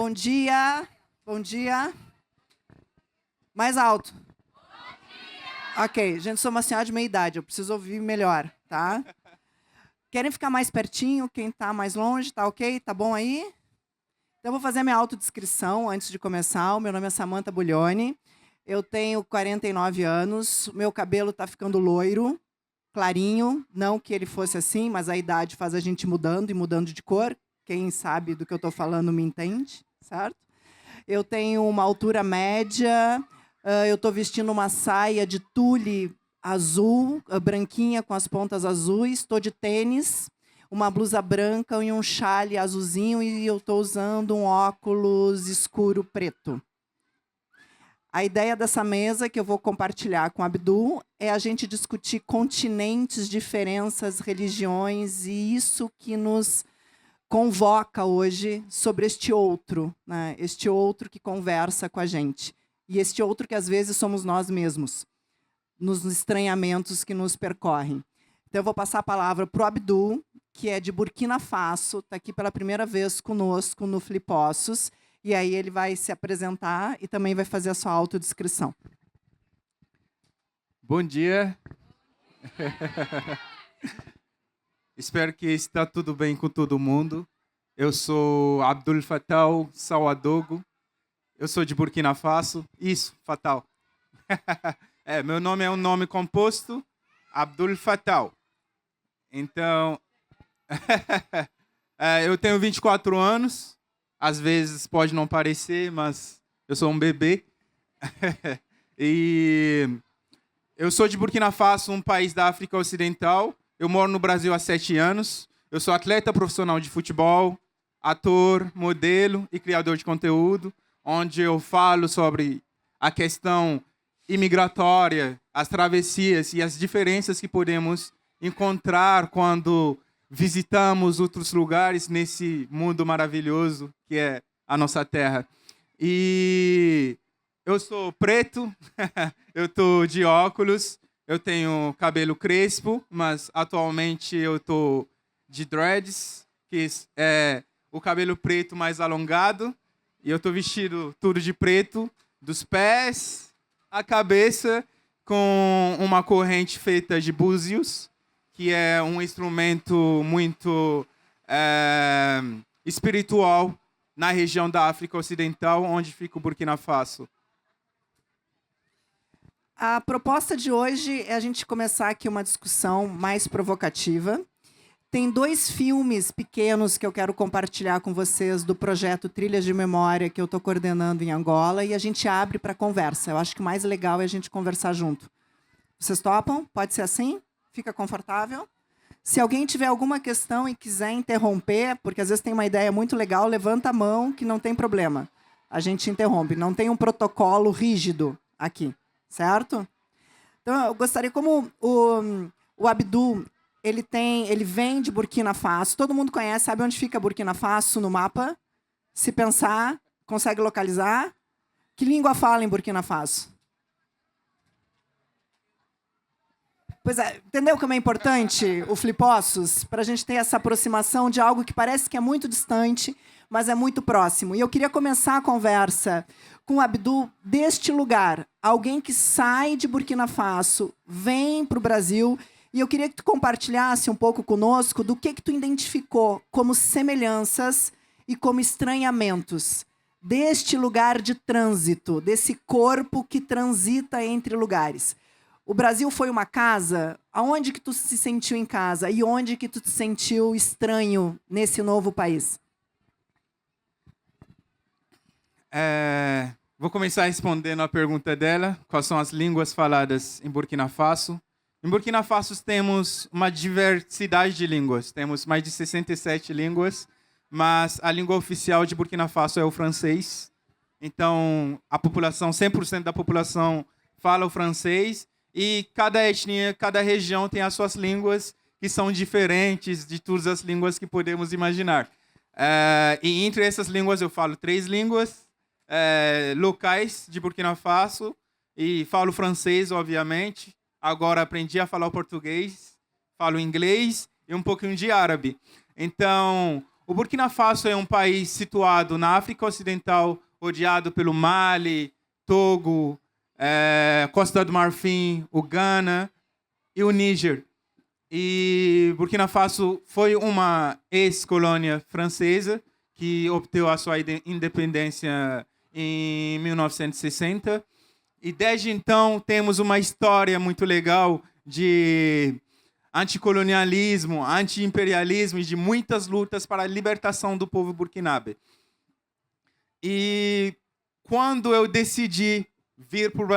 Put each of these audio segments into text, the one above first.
Bom dia. Bom dia. Mais alto. Ok, gente, sou uma senhora de meia idade, eu preciso ouvir melhor, tá? Querem ficar mais pertinho? Quem tá mais longe, tá ok? Tá bom aí? Então, eu vou fazer a minha autodescrição antes de começar. O meu nome é Samantha Buglioni, eu tenho 49 anos, o meu cabelo tá ficando loiro, clarinho, não que ele fosse assim, mas a idade faz a gente mudando e mudando de cor. Quem sabe do que eu estou falando me entende, certo? Eu tenho uma altura média, eu estou vestindo uma saia de tule azul, branquinha com as pontas azuis, estou de tênis, uma blusa branca e um chale azulzinho e eu estou usando um óculos escuro preto. A ideia dessa mesa que eu vou compartilhar com o Abdul é a gente discutir continentes, diferenças, religiões e isso que nos convoca hoje sobre este outro, né? Este outro que conversa com a gente. E este outro que às vezes somos nós mesmos, nos estranhamentos que nos percorrem. Então eu vou passar a palavra para o Abdul, que é de Burkina Faso, está aqui pela primeira vez conosco no Flipossos, e aí ele vai se apresentar e também vai fazer a sua autodescrição. Bom dia. Espero que está tudo bem com todo mundo. Eu sou Abdul Fattah Sawadogo. Eu sou de Burkina Faso. Isso, Fatal. Meu nome é um nome composto, Abdul Fattah. Então, eu tenho 24 anos. Às vezes pode não parecer, mas eu sou um bebê. E eu sou de Burkina Faso, um país da África Ocidental. Eu moro no Brasil há 7 anos. Eu sou atleta profissional de futebol, ator, modelo e criador de conteúdo, onde eu falo sobre a questão imigratória, as travessias e as diferenças que podemos encontrar quando visitamos outros lugares nesse mundo maravilhoso que é a nossa terra. E eu sou preto, eu estou de óculos, eu tenho cabelo crespo, mas atualmente eu estou de dreads, que é o cabelo preto mais alongado, e eu estou vestido tudo de preto, dos pés à cabeça, com uma corrente feita de búzios, que é um instrumento muito espiritual na região da África Ocidental, onde fica o Burkina Faso. A proposta de hoje é a gente começar aqui uma discussão mais provocativa. Tem 2 filmes pequenos que eu quero compartilhar com vocês do projeto Trilhas de Memória que eu estou coordenando em Angola e a gente abre para conversa. Eu acho que o mais legal é a gente conversar junto. Vocês topam? Pode ser assim? Fica confortável? Se alguém tiver alguma questão e quiser interromper, porque às vezes tem uma ideia muito legal, levanta a mão que não tem problema. A gente interrompe. Não tem um protocolo rígido aqui. Certo? Então, eu gostaria, como o Abdul, ele vem de Burkina Faso. Todo mundo conhece, sabe onde fica Burkina Faso no mapa? Se pensar, consegue localizar? Que língua fala em Burkina Faso? Pois é, entendeu como é importante o Flipossos? Para a gente ter essa aproximação de algo que parece que é muito distante, mas é muito próximo. E eu queria começar a conversa com o Abdul deste lugar. Alguém que sai de Burkina Faso, vem para o Brasil, e eu queria que tu compartilhasse um pouco conosco do que tu identificou como semelhanças e como estranhamentos deste lugar de trânsito, desse corpo que transita entre lugares. O Brasil foi uma casa? Aonde que tu se sentiu em casa? E onde que tu te sentiu estranho nesse novo país? Vou começar respondendo a pergunta dela. Quais são as línguas faladas em Burkina Faso? Em Burkina Faso temos uma diversidade de línguas. Temos mais de 67 línguas, mas a língua oficial de Burkina Faso é o francês. Então, a população, 100% da população fala o francês e cada etnia, cada região tem as suas línguas que são diferentes de todas as línguas que podemos imaginar. E entre essas línguas eu falo 3 línguas locais de Burkina Faso e falo francês, obviamente. Agora aprendi a falar o português, falo inglês e um pouquinho de árabe. Então, O Burkina Faso é um país situado na África Ocidental, rodeado pelo Mali, Togo, Costa do Marfim, o Ghana e o Níger. E Burkina Faso foi uma ex-colônia francesa que obteve a sua independência em 1960. E desde então temos uma história muito legal de anticolonialismo, anti-imperialismo e de muitas lutas para a libertação do povo burkinabé. E quando eu decidi vir para o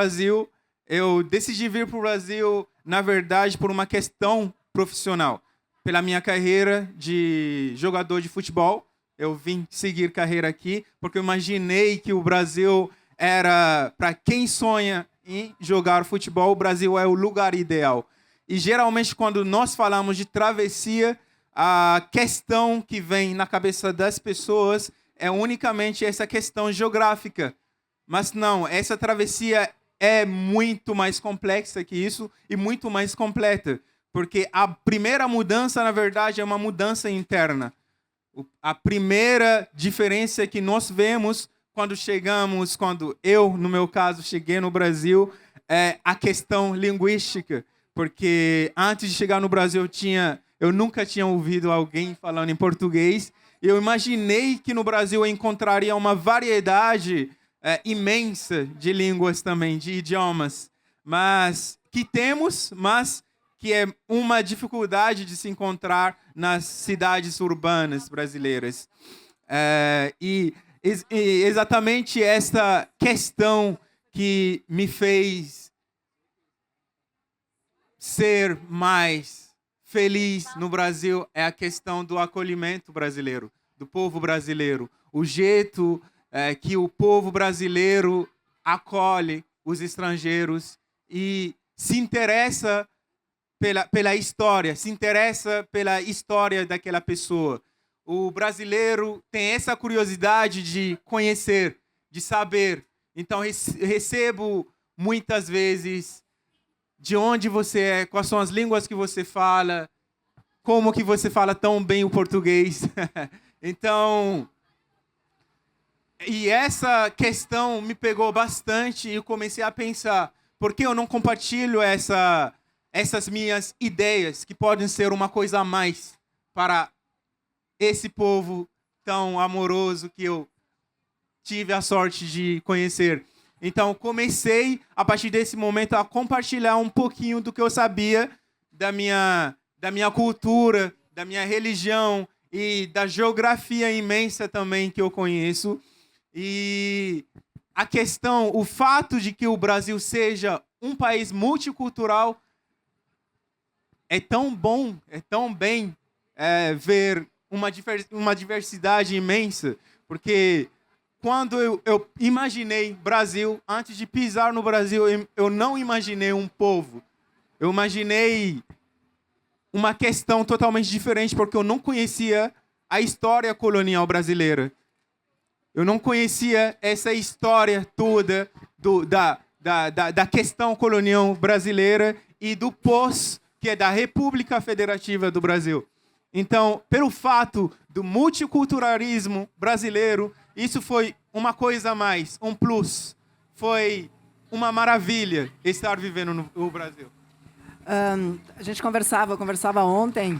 Brasil, na verdade, por uma questão profissional. Pela minha carreira de jogador de futebol, eu vim seguir carreira aqui, porque eu imaginei que o Brasil era, para quem sonha em jogar futebol, o Brasil é o lugar ideal. E geralmente, quando nós falamos de travessia, a questão que vem na cabeça das pessoas é unicamente essa questão geográfica. Mas não, essa travessia é muito mais complexa que isso e muito mais completa. Porque a primeira mudança, na verdade, é uma mudança interna. A primeira diferença que nós vemos quando eu, no meu caso, cheguei no Brasil, é a questão linguística. Porque antes de chegar no Brasil, eu nunca tinha ouvido alguém falando em português. Eu imaginei que no Brasil eu encontraria uma variedade imensa de línguas também, de idiomas. Mas que é uma dificuldade de se encontrar nas cidades urbanas brasileiras. E exatamente essa questão que me fez ser mais feliz no Brasil é a questão do acolhimento brasileiro, do povo brasileiro. O jeito que o povo brasileiro acolhe os estrangeiros e se interessa pela história, se interessa pela história daquela pessoa. O brasileiro tem essa curiosidade de conhecer, de saber. Então, recebo muitas vezes de onde você é, quais são as línguas que você fala, como que você fala tão bem o português. Então, e essa questão me pegou bastante e eu comecei a pensar, por que eu não compartilho essas minhas ideias, que podem ser uma coisa a mais para esse povo tão amoroso que eu tive a sorte de conhecer. Então, comecei, a partir desse momento, a compartilhar um pouquinho do que eu sabia da minha cultura, da minha religião e da geografia imensa também que eu conheço. E o fato de que o Brasil seja um país multicultural é tão bom, é tão bem ver uma diversidade imensa, porque quando eu imaginei Brasil, antes de pisar no Brasil, eu não imaginei um povo. Eu imaginei uma questão totalmente diferente, porque eu não conhecia a história colonial brasileira. Eu não conhecia essa história toda da questão colonial brasileira e do pós, que é da República Federativa do Brasil. Então, pelo fato do multiculturalismo brasileiro, isso foi uma coisa a mais, um plus. Foi uma maravilha estar vivendo no Brasil. A gente conversava ontem.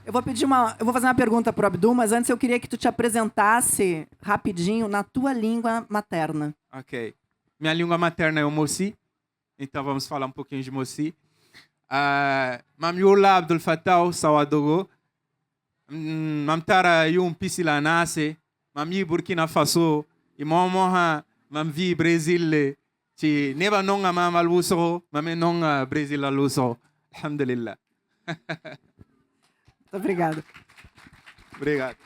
Eu vou fazer uma pergunta para o Abdu, mas antes eu queria que tu te apresentasse rapidinho na tua língua materna. Ok. Minha língua materna é o Mossi, então vamos falar um pouquinho de Mossi. Mamiola Abdul Fattah Sawadogo. Mamtara yum pisila nase, mami Burkina Faso, e momoha mamvi Brasil, ti neba nonga mama luso, mame nonga Brasil luso. Alhamdulillah. Muito obrigada. Obrigado.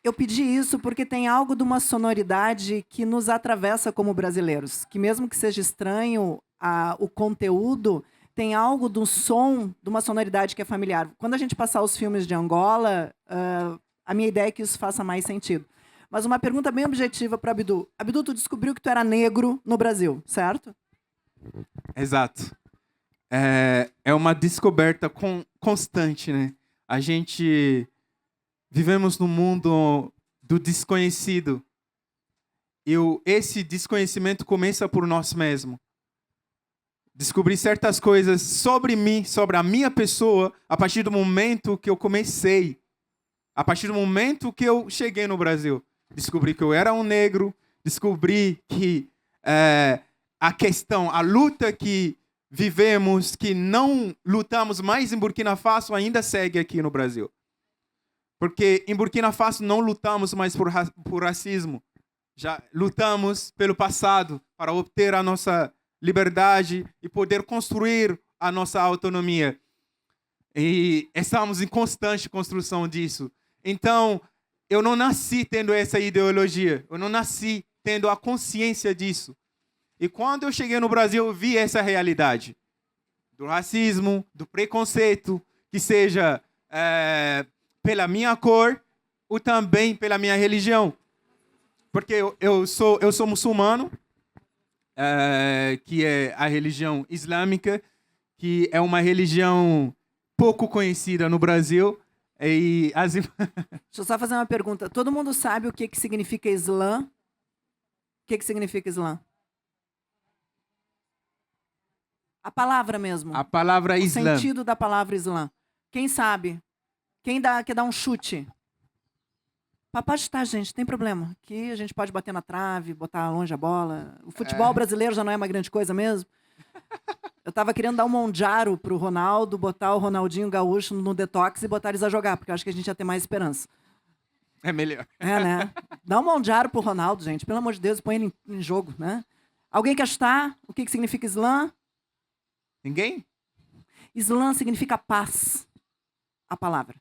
Eu pedi isso porque tem algo de uma sonoridade que nos atravessa como brasileiros, que mesmo que seja estranho o conteúdo, tem algo do som, de uma sonoridade que é familiar. Quando a gente passar os filmes de Angola, a minha ideia é que isso faça mais sentido. Mas uma pergunta bem objetiva para Abdu. Abdu, tu descobriu que tu era negro no Brasil, certo? Exato. é uma descoberta constante, né? A gente vivemos num mundo do desconhecido. E esse desconhecimento começa por nós mesmos. Descobrir certas coisas sobre mim, sobre a minha pessoa, a partir do momento que eu comecei. A partir do momento que eu cheguei no Brasil. Descobri que eu era um negro, descobri que a questão, a luta que vivemos, que não lutamos mais em Burkina Faso, ainda segue aqui no Brasil. Porque em Burkina Faso não lutamos mais por racismo. Já lutamos pelo passado para obter a nossa liberdade e poder construir a nossa autonomia. E estamos em constante construção disso. Então, eu não nasci tendo essa ideologia. Eu não nasci tendo a consciência disso. E quando eu cheguei no Brasil, eu vi essa realidade do racismo, do preconceito, que seja pela minha cor ou também pela minha religião. Porque eu sou muçulmano, que é a religião islâmica, que é uma religião pouco conhecida no Brasil. E Deixa eu só fazer uma pergunta. Todo mundo sabe o que significa Islã? O que significa Islã? A palavra mesmo. A palavra Islã. O sentido da palavra Islã. Quem sabe? Quem quer dar um chute? Pode estar, gente, não tem problema. Aqui a gente pode bater na trave, botar longe a bola. O futebol brasileiro já não é uma grande coisa mesmo. Eu estava querendo dar um Mondiaro pro Ronaldo, botar o Ronaldinho Gaúcho no detox e botar eles a jogar, porque eu acho que a gente ia ter mais esperança. É melhor. Né? Dá um Mondiaro pro Ronaldo, gente. Pelo amor de Deus, põe ele em jogo, né? Alguém quer chutar? O que significa Islã? Ninguém? Islã significa paz. A palavra.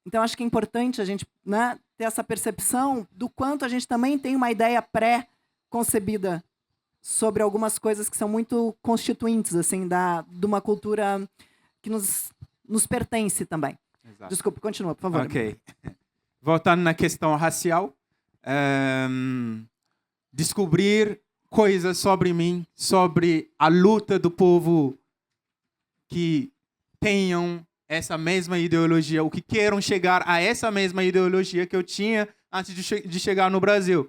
Então, acho que é importante a gente, né, ter essa percepção do quanto a gente também tem uma ideia pré-concebida sobre algumas coisas que são muito constituintes assim, de uma cultura que nos pertence também. Exato. Desculpa, continua, por favor. Ok. Voltando na questão racial, descobrir coisas sobre mim, sobre a luta do povo que tenham essa mesma ideologia, ou que queiram chegar a essa mesma ideologia que eu tinha antes de chegar no Brasil.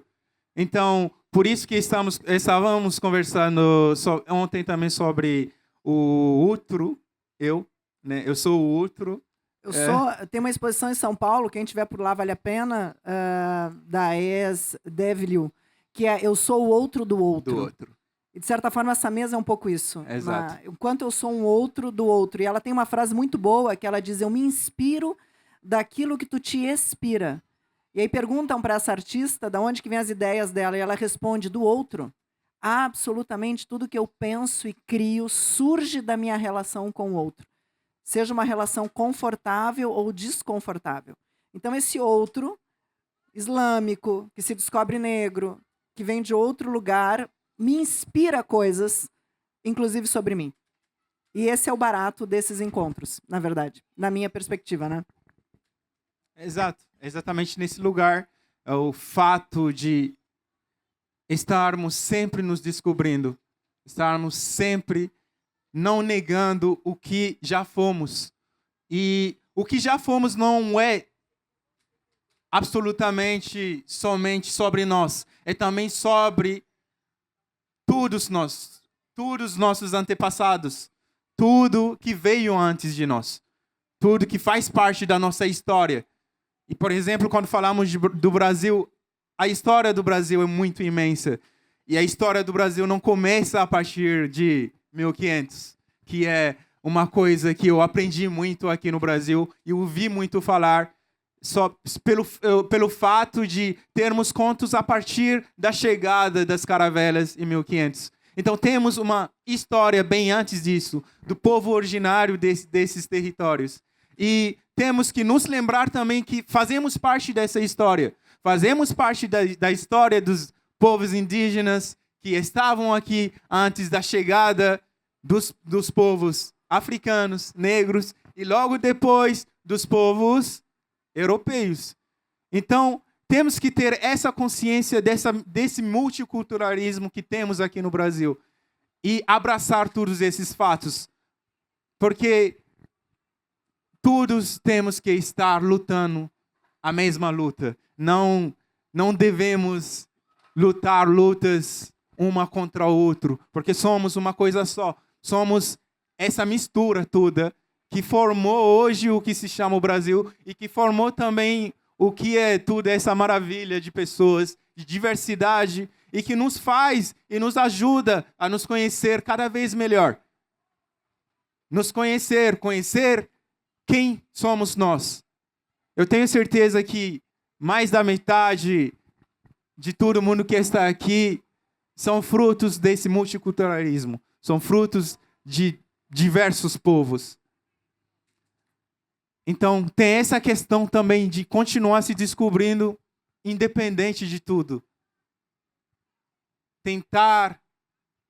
Então, por isso que estávamos conversando ontem também sobre o outro, né? Eu sou o outro. Tem uma exposição em São Paulo, quem estiver por lá vale a pena, da ex-Devil, que é Eu Sou o Outro do Outro. Do outro. E, de certa forma, essa mesa é um pouco isso. Exato. Enquanto eu sou um outro do outro. E ela tem uma frase muito boa, que ela diz, eu me inspiro daquilo que tu te expira. E aí perguntam para essa artista de onde que vem as ideias dela. E ela responde, do outro. Absolutamente tudo que eu penso e crio surge da minha relação com o outro. Seja uma relação confortável ou desconfortável. Então, esse outro, islâmico, que se descobre negro, que vem de outro lugar, me inspira coisas, inclusive sobre mim. E esse é o barato desses encontros, na verdade, na minha perspectiva, né? Exato. Exatamente nesse lugar, o fato de estarmos sempre nos descobrindo, estarmos sempre não negando o que já fomos. E o que já fomos não é absolutamente somente sobre nós, é também sobre todos os nossos antepassados, tudo que veio antes de nós, tudo que faz parte da nossa história. E, por exemplo, quando falamos do Brasil, a história do Brasil é muito imensa. E a história do Brasil não começa a partir de 1500, que é uma coisa que eu aprendi muito aqui no Brasil e ouvi muito falar só pelo fato de termos contos a partir da chegada das caravelas em 1500. Então temos uma história bem antes disso, do povo originário desses territórios. E temos que nos lembrar também que fazemos parte dessa história. Fazemos parte da história dos povos indígenas que estavam aqui antes da chegada dos povos africanos, negros, e logo depois dos povos europeus. Então, temos que ter essa consciência desse multiculturalismo que temos aqui no Brasil. e abraçar todos esses fatos. Porque todos temos que estar lutando a mesma luta. Não devemos lutar lutas uma contra o outro, porque somos uma coisa só. Somos essa mistura toda que formou hoje o que se chama o Brasil e que formou também o que é tudo essa maravilha de pessoas, de diversidade, e que nos faz e nos ajuda a nos conhecer cada vez melhor. Nos conhecer quem somos nós. Eu tenho certeza que mais da metade de todo mundo que está aqui são frutos desse multiculturalismo, são frutos de diversos povos. Então, tem essa questão também de continuar se descobrindo independente de tudo. Tentar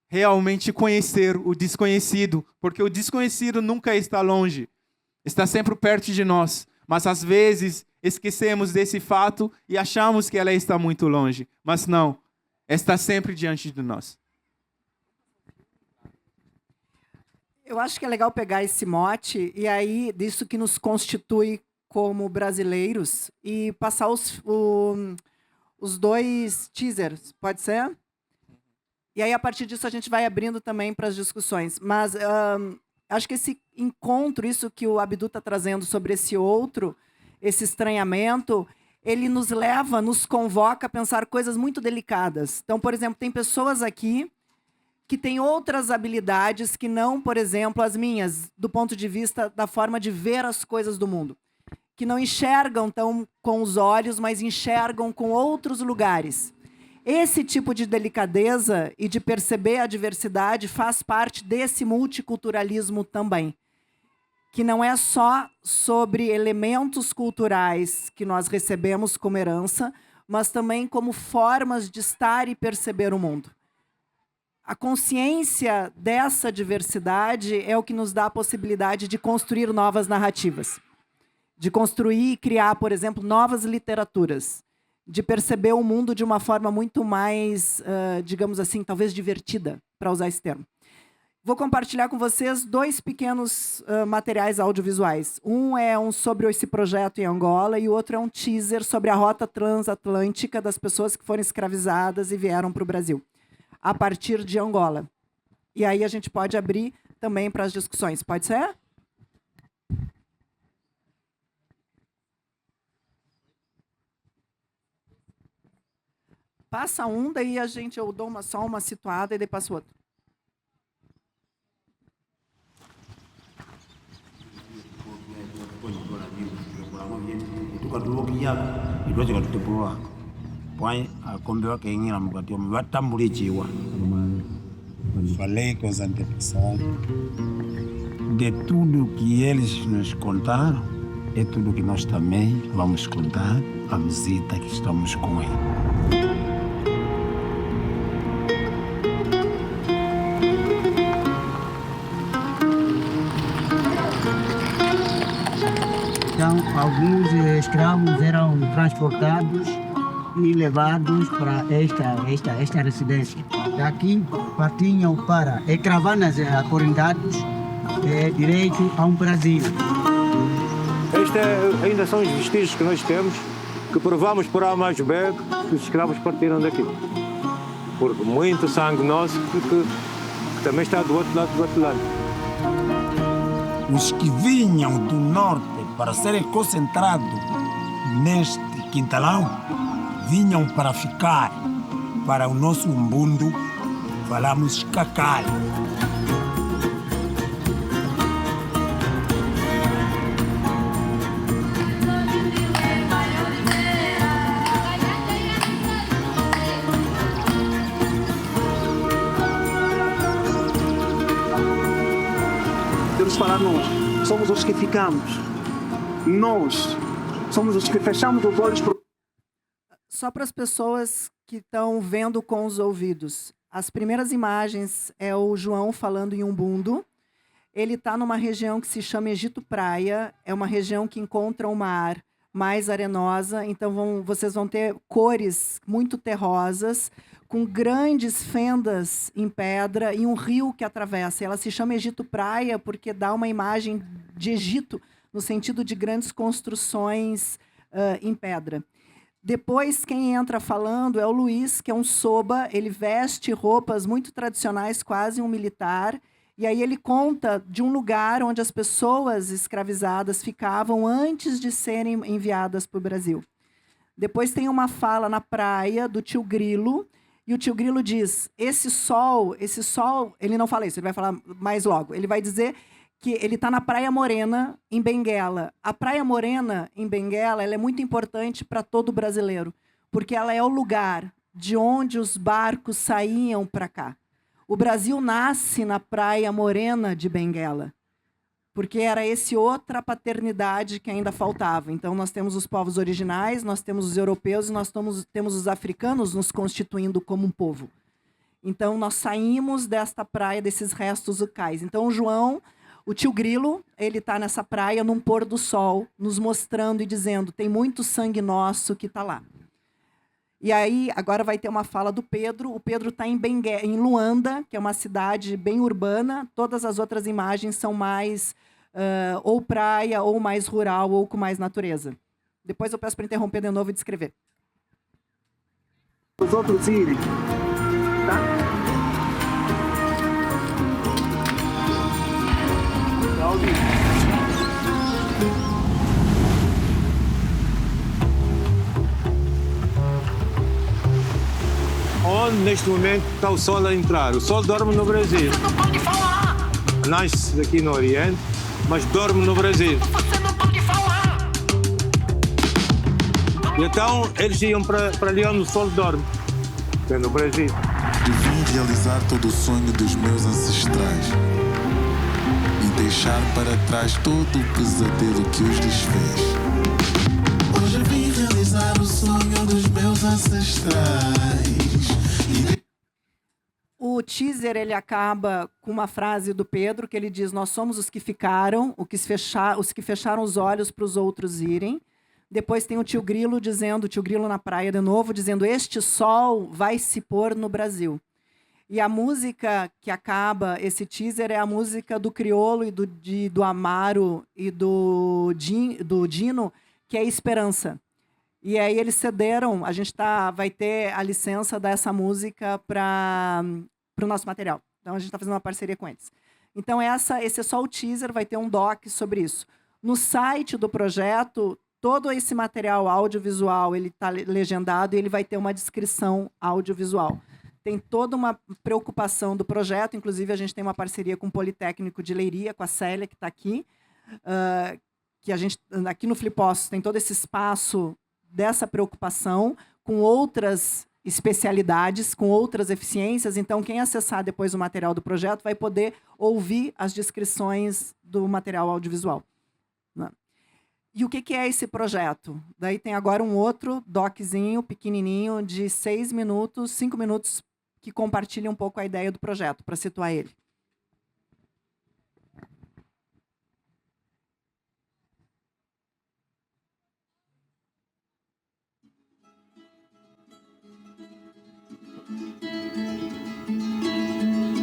realmente conhecer o desconhecido, porque o desconhecido nunca está longe, está sempre perto de nós, mas às vezes esquecemos desse fato e achamos que ela está muito longe, mas não, está sempre diante de nós. Eu acho que é legal pegar esse mote e aí disso que nos constitui como brasileiros e passar os dois teasers, pode ser? E aí, a partir disso, a gente vai abrindo também para as discussões. Mas acho que esse encontro, isso que o Abdu está trazendo sobre esse outro, esse estranhamento, ele nos leva, nos convoca a pensar coisas muito delicadas. Então, por exemplo, tem pessoas aqui que têm outras habilidades que não, por exemplo, as minhas, do ponto de vista da forma de ver as coisas do mundo. Que não enxergam tão com os olhos, mas enxergam com outros lugares. Esse tipo de delicadeza e de perceber a diversidade faz parte desse multiculturalismo também, que não é só sobre elementos culturais que nós recebemos como herança, mas também como formas de estar e perceber o mundo. A consciência dessa diversidade é o que nos dá a possibilidade de construir novas narrativas, de construir e criar, por exemplo, novas literaturas, de perceber o mundo de uma forma muito mais, digamos assim, talvez divertida, para usar esse termo. Vou compartilhar com vocês dois pequenos materiais audiovisuais. Um é sobre esse projeto em Angola e o outro é um teaser sobre a rota transatlântica das pessoas que foram escravizadas e vieram para o Brasil, a partir de Angola. E aí a gente pode abrir também para as discussões. Pode ser? Passa um, daí eu dou só uma situada e daí passa o outro. Falei com os antepassados. De tudo que eles nos contaram, é tudo que nós também vamos contar à visita que estamos com ele. Então, alguns escravos eram transportados e levados para esta residência. Daqui partiam para caravanas acorrentados direito a um Brasil. Estes ainda são os vestígios que nós temos, que provamos por A mais B que os escravos partiram daqui. Porque muito sangue nosso que também está do outro lado do Atlântico. Os que vinham do norte para serem concentrados neste quintalão, vinham para ficar. Para o nosso umbundo, falamos cacalho. Deus fala nós, somos os que ficamos. Nós somos os que fechamos os olhos. Só para as pessoas que estão vendo com os ouvidos. As primeiras imagens é o João falando em Umbundo. Ele está numa região que se chama Egito Praia. É uma região que encontra o mar mais arenosa. Então, vocês vão ter cores muito terrosas, com grandes fendas em pedra e um rio que atravessa. Ela se chama Egito Praia porque dá uma imagem de Egito, no sentido de grandes construções em pedra. Depois, quem entra falando é o Luiz, que é um soba. Ele veste roupas muito tradicionais, quase um militar. E aí ele conta de um lugar onde as pessoas escravizadas ficavam antes de serem enviadas para o Brasil. Depois tem uma fala na praia do tio Grilo, e o tio Grilo diz, esse sol, ele não fala isso, ele vai falar mais logo. Ele vai dizer que ele está na Praia Morena, em Benguela. A Praia Morena, em Benguela, ela é muito importante para todo brasileiro, porque ela é o lugar de onde os barcos saíam para cá. O Brasil nasce na Praia Morena de Benguela, porque era essa outra paternidade que ainda faltava. Então, nós temos os povos originais, nós temos os europeus e nós temos os africanos nos constituindo como um povo. Então, nós saímos desta praia, desses restos locais. Então, o tio Grilo, ele está nessa praia, num pôr do sol, nos mostrando e dizendo, tem muito sangue nosso que está lá. E aí, agora vai ter uma fala do Pedro. O Pedro está em Luanda, que é uma cidade bem urbana. Todas as outras imagens são mais ou praia, ou mais rural, ou com mais natureza. Depois eu peço para interromper de novo e descrever. Os outros irem, tá? Onde neste momento está o sol a entrar? O sol dorme no Brasil. Você não pode falar! Nasce aqui no Oriente, mas dorme no Brasil. Você não pode falar! E então eles iam para ali onde o sol dorme, que é no Brasil. Eu vim realizar todo o sonho dos meus ancestrais e deixar para trás todo o pesadelo que os desfez. Hoje eu vim realizar o sonho dos meus ancestrais. O teaser ele acaba com uma frase do Pedro, que ele diz, nós somos os que ficaram, os que fecharam os olhos para os outros irem. Depois tem o tio Grilo dizendo, o tio Grilo na praia de novo, dizendo, este sol vai se pôr no Brasil. E a música que acaba esse teaser é a música do Criolo e do Amaro e do Dino, que é Esperança. E aí eles cederam, a gente vai ter a licença dessa música para o nosso material. Então a gente está fazendo uma parceria com eles. Então esse é só o teaser, vai ter um doc sobre isso. No site do projeto, todo esse material audiovisual ele está legendado e ele vai ter uma descrição audiovisual. Tem toda uma preocupação do projeto, inclusive a gente tem uma parceria com o Politécnico de Leiria, com a Célia, que está aqui, que a gente, aqui no Flipos, tem todo esse espaço dessa preocupação com outras especialidades, com outras eficiências. Então, quem acessar depois o material do projeto vai poder ouvir as descrições do material audiovisual. E o que é esse projeto? Daí tem agora um outro doczinho, pequenininho, de 6 minutos, 5 minutos, que compartilha um pouco a ideia do projeto, para situar ele.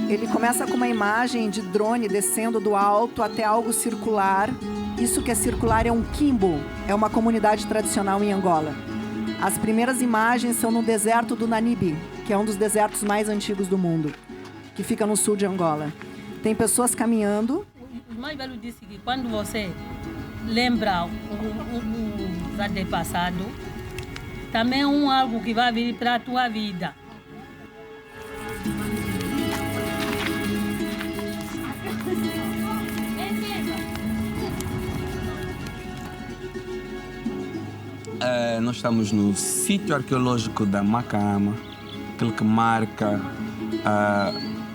Ele começa com uma imagem de drone descendo do alto até algo circular. Isso que é circular é um quimbo, é uma comunidade tradicional em Angola. As primeiras imagens são no deserto do Namibe, que é um dos desertos mais antigos do mundo, que fica no sul de Angola. Tem pessoas caminhando. O mais velho disse que quando você lembra os antepassados, também é algo que vai vir para a tua vida. Nós estamos no sítio arqueológico da Macama, aquele que marca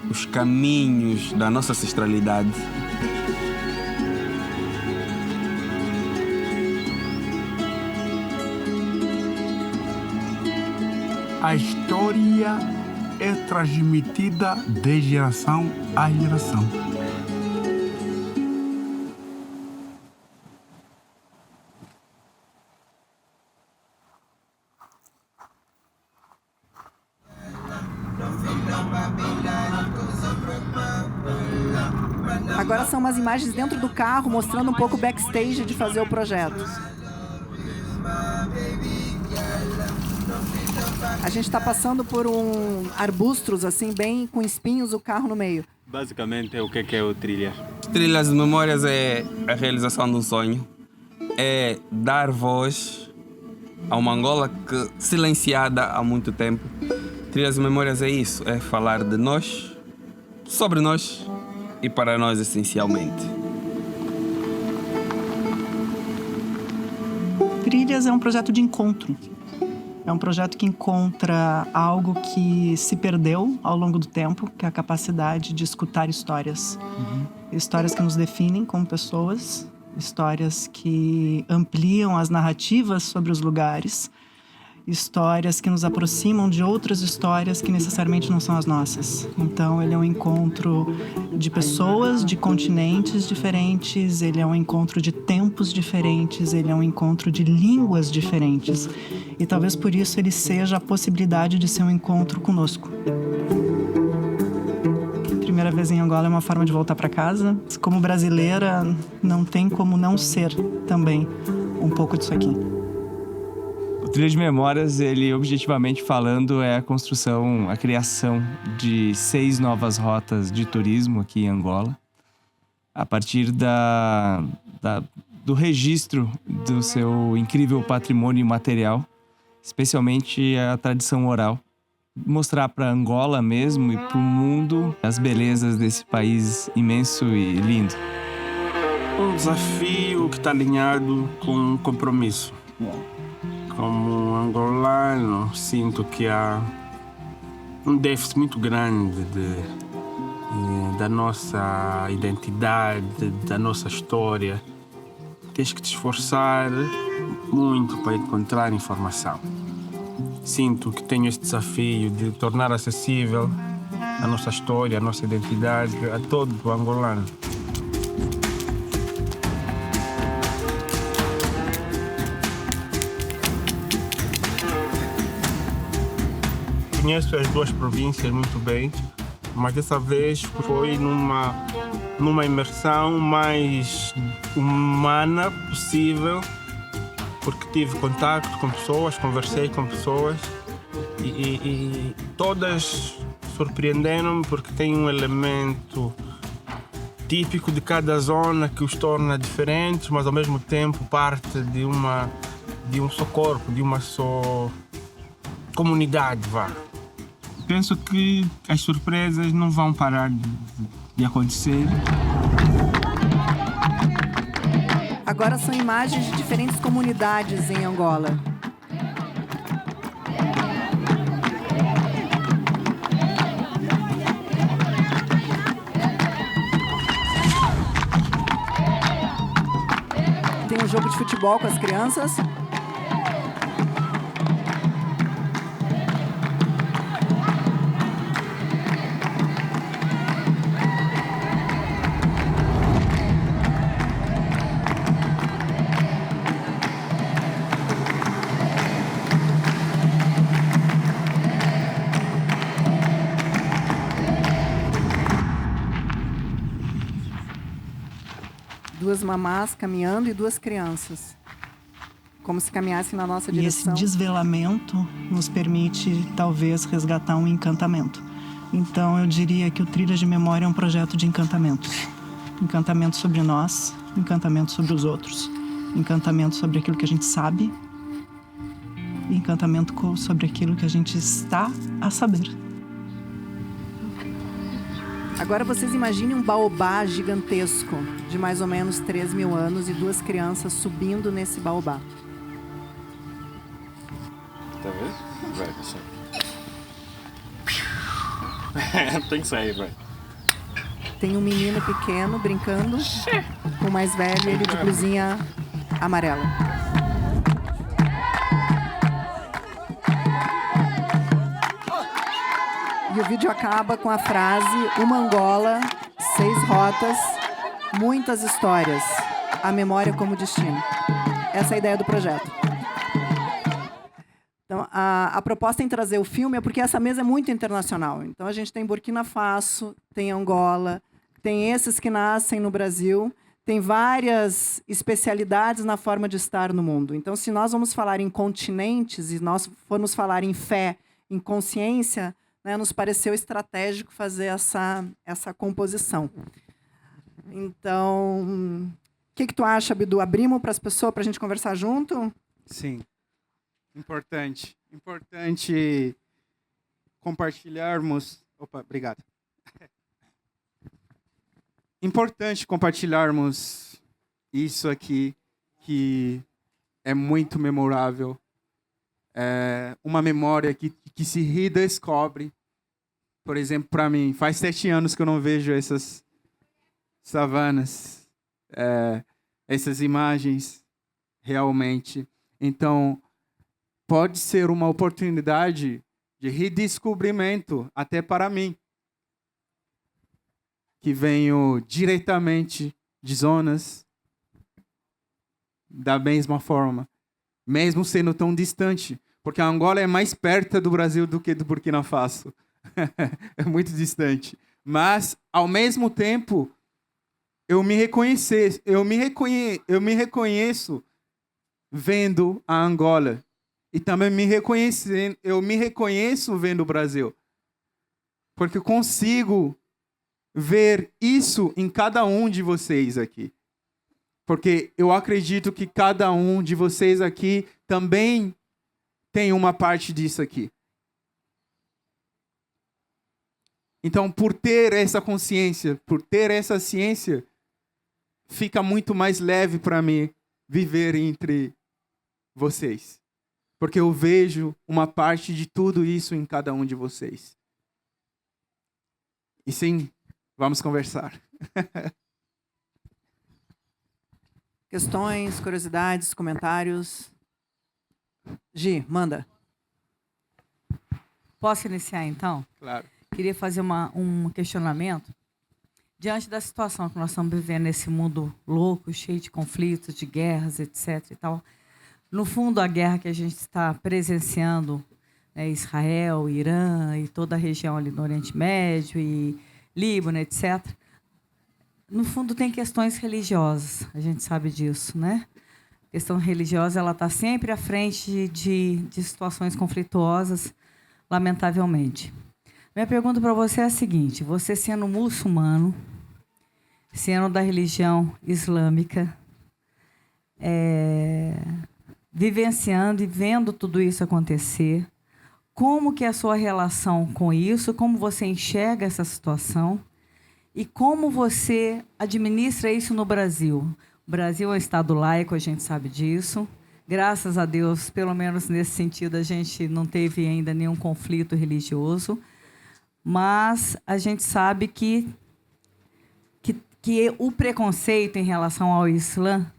os caminhos da nossa ancestralidade. A história é transmitida de geração a geração. Agora são umas imagens dentro do carro, mostrando um pouco o backstage de fazer o projeto. A gente está passando por arbustos, assim, bem com espinhos, o carro no meio. Basicamente, o que é o Trilhas? Trilhas de Memórias é a realização de um sonho. É dar voz a uma Angola silenciada há muito tempo. Trilhas de Memórias é isso, é falar de nós, sobre nós e para nós, essencialmente. Trilhas é um projeto de encontro. É um projeto que encontra algo que se perdeu ao longo do tempo, que é a capacidade de escutar histórias. Histórias que nos definem como pessoas, histórias que ampliam as narrativas sobre os lugares, histórias que nos aproximam de outras histórias que necessariamente não são as nossas. Então, ele é um encontro de pessoas, de continentes diferentes, ele é um encontro de tempos diferentes, ele é um encontro de línguas diferentes. E talvez por isso ele seja a possibilidade de ser um encontro conosco. Primeira vez em Angola é uma forma de voltar para casa. Como brasileira, não tem como não ser também um pouco disso aqui. O Trilha de Memórias, ele objetivamente falando, é a criação de 6 novas rotas de turismo aqui em Angola, a partir do registro do seu incrível patrimônio material, especialmente a tradição oral. Mostrar para Angola mesmo e para o mundo as belezas desse país imenso e lindo. Um desafio que está alinhado com um compromisso. Como angolano, sinto que há um déficit muito grande da nossa identidade, da nossa história. Tens que te esforçar muito para encontrar informação. Sinto que tenho este desafio de tornar acessível a nossa história, a nossa identidade a todo o angolano. Conheço as 2 províncias muito bem, mas dessa vez foi numa imersão mais humana possível, porque tive contato com pessoas, conversei com pessoas e todas surpreenderam-me porque tem um elemento típico de cada zona que os torna diferentes, mas ao mesmo tempo parte de um só corpo, de uma só comunidade, vá. Penso que as surpresas não vão parar de acontecer. Agora são imagens de diferentes comunidades em Angola. Tem um jogo de futebol com as crianças. Duas mamás caminhando e 2 crianças. Como se caminhassem na nossa direção. E esse desvelamento nos permite, talvez, resgatar um encantamento. Então, eu diria que o Trilha de Memória é um projeto de encantamentos. Encantamento sobre nós, encantamento sobre os outros, encantamento sobre aquilo que a gente sabe e encantamento sobre aquilo que a gente está a saber. Agora vocês imaginem um baobá gigantesco, de mais ou menos 3.000 anos, e 2 crianças subindo nesse baobá. Tá vendo? Vai, vai. Tem que sair, vai. Tem um menino pequeno brincando com o mais velho, ele de blusinha amarela. E o vídeo acaba com a frase: uma Angola, 6 rotas, muitas histórias, a memória como destino. Essa é a ideia do projeto. Então, a proposta em trazer o filme é porque essa mesa é muito internacional. Então, a gente tem Burkina Faso, tem Angola, tem esses que nascem no Brasil, tem várias especialidades na forma de estar no mundo. Então, se nós vamos falar em continentes e nós formos falar em fé, em consciência, né, nos pareceu estratégico fazer essa composição. Então, o que tu acha, Bidu? Abrimos para as pessoas para a gente conversar junto? Sim. Importante. Importante compartilharmos. Opa, obrigado. Importante compartilharmos isso aqui, que é muito memorável. É uma memória que se redescobre. Por exemplo, para mim, faz 7 anos que eu não vejo essas savanas, essas imagens realmente. Então, pode ser uma oportunidade de redescobrimento até para mim, que venho diretamente de zonas da mesma forma, mesmo sendo tão distante, porque a Angola é mais perto do Brasil do que do Burkina Faso. É muito distante. Mas, ao mesmo tempo, eu me reconheço vendo a Angola. E também eu me reconheço vendo o Brasil. Porque eu consigo ver isso em cada um de vocês aqui. Porque eu acredito que cada um de vocês aqui também tem uma parte disso aqui. Então, por ter essa consciência, por ter essa ciência, fica muito mais leve para mim viver entre vocês. Porque eu vejo uma parte de tudo isso em cada um de vocês. E sim, vamos conversar. Questões, curiosidades, comentários? Gi, manda. Posso iniciar, então? Claro. Queria fazer um questionamento. Diante da situação que nós estamos vivendo nesse mundo louco, cheio de conflitos, de guerras, etc. e tal, no fundo, a guerra que a gente está presenciando, né, Israel, Irã e toda a região ali no Oriente Médio e Líbano, etc., no fundo tem questões religiosas, a gente sabe disso, né? A questão religiosa ela está sempre à frente de situações conflituosas, lamentavelmente. Minha pergunta para você é a seguinte: você sendo muçulmano, sendo da religião islâmica, vivenciando e vendo tudo isso acontecer, como que é a sua relação com isso, como você enxerga essa situação e como você administra isso no Brasil? O Brasil é um estado laico, a gente sabe disso. Graças a Deus, pelo menos nesse sentido, a gente não teve ainda nenhum conflito religioso. Mas a gente sabe que o preconceito em relação ao Islã,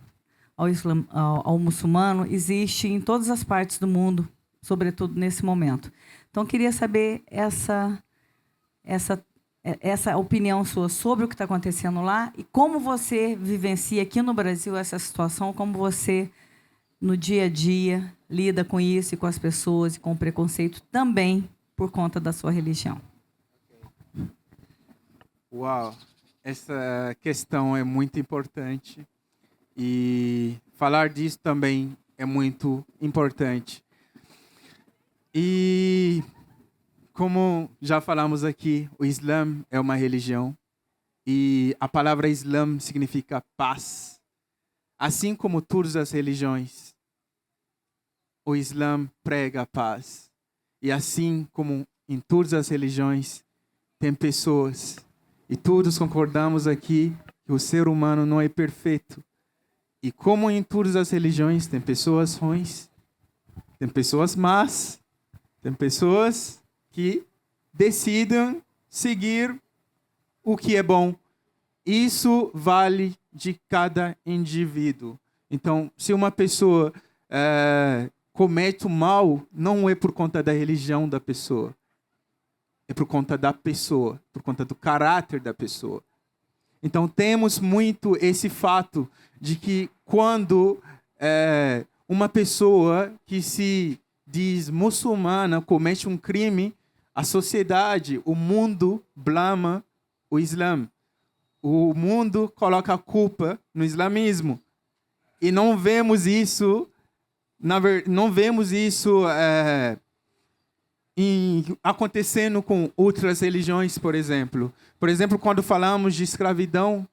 ao muçulmano, existe em todas as partes do mundo, sobretudo nesse momento. Então, queria saber essa opinião sua sobre o que está acontecendo lá e como você vivencia aqui no Brasil essa situação, como você, no dia a dia, lida com isso e com as pessoas e com o preconceito também por conta da sua religião. Uau, essa questão é muito importante e falar disso também é muito importante. E como já falamos aqui, o Islã é uma religião e a palavra Islã significa paz. Assim como todas as religiões, o Islã prega a paz. E assim como em todas as religiões, tem pessoas, e todos concordamos aqui, que o ser humano não é perfeito. E como em todas as religiões, tem pessoas ruins, tem pessoas más, tem pessoas que decidam seguir o que é bom. Isso vale de cada indivíduo. Então, se uma pessoa comete o mal, não é por conta da religião da pessoa. É por conta da pessoa, por conta do caráter da pessoa. Então, temos muito esse fato de que quando uma pessoa que se diz muçulmana comete um crime, a sociedade, o mundo blama o Islã. o mundo coloca a culpa no islamismo. E não vemos isso, não vemos isso acontecendo com outras religiões, por exemplo. Por exemplo, quando falamos de escravidão,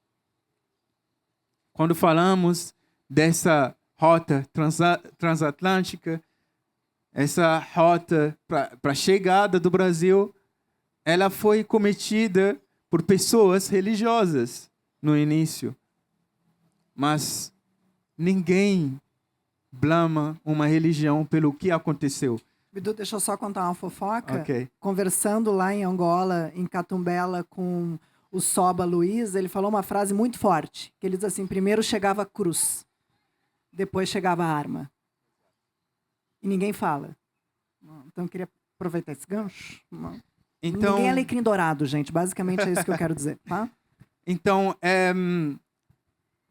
quando falamos dessa rota transatlântica, essa rota para a chegada do Brasil, ela foi cometida por pessoas religiosas no início. Mas ninguém blama uma religião pelo que aconteceu. Bidu, deixa eu só contar uma fofoca. Ok. Conversando lá em Angola, em Catumbela, com o Soba Luiz, ele falou uma frase muito forte, que ele diz assim: primeiro chegava a cruz, depois chegava a arma. E ninguém fala. Então eu queria aproveitar esse gancho. Então, ninguém é alecrim dourado, gente. Basicamente é isso que eu quero dizer. Tá? Então,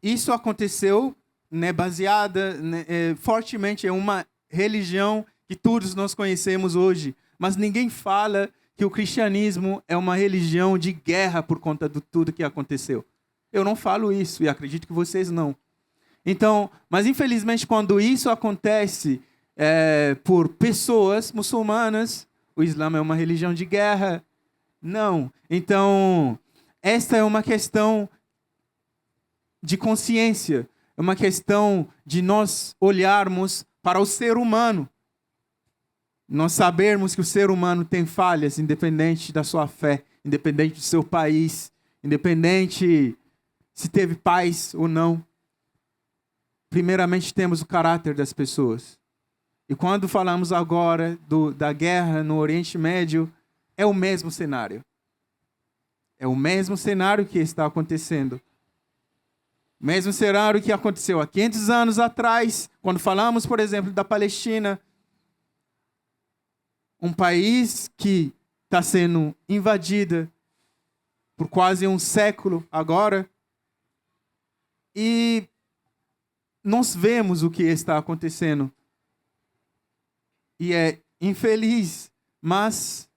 isso aconteceu, né, baseada fortemente em uma religião que todos nós conhecemos hoje. Mas ninguém fala que o cristianismo é uma religião de guerra por conta de tudo que aconteceu. Eu não falo isso e acredito que vocês não. Então, mas infelizmente quando isso acontece por pessoas muçulmanas, o Islã é uma religião de guerra? Não. Então, esta é uma questão de consciência, é uma questão de nós olharmos para o ser humano. Nós sabermos que o ser humano tem falhas, independente da sua fé, independente do seu país, independente se teve paz ou não. Primeiramente, temos o caráter das pessoas. E quando falamos agora da guerra no Oriente Médio, é o mesmo cenário. É o mesmo cenário que está acontecendo. O mesmo cenário que aconteceu há 500 anos atrás, quando falamos, por exemplo, da Palestina, um país que está sendo invadida por quase um século agora, e nós vemos o que está acontecendo. E é infeliz, mas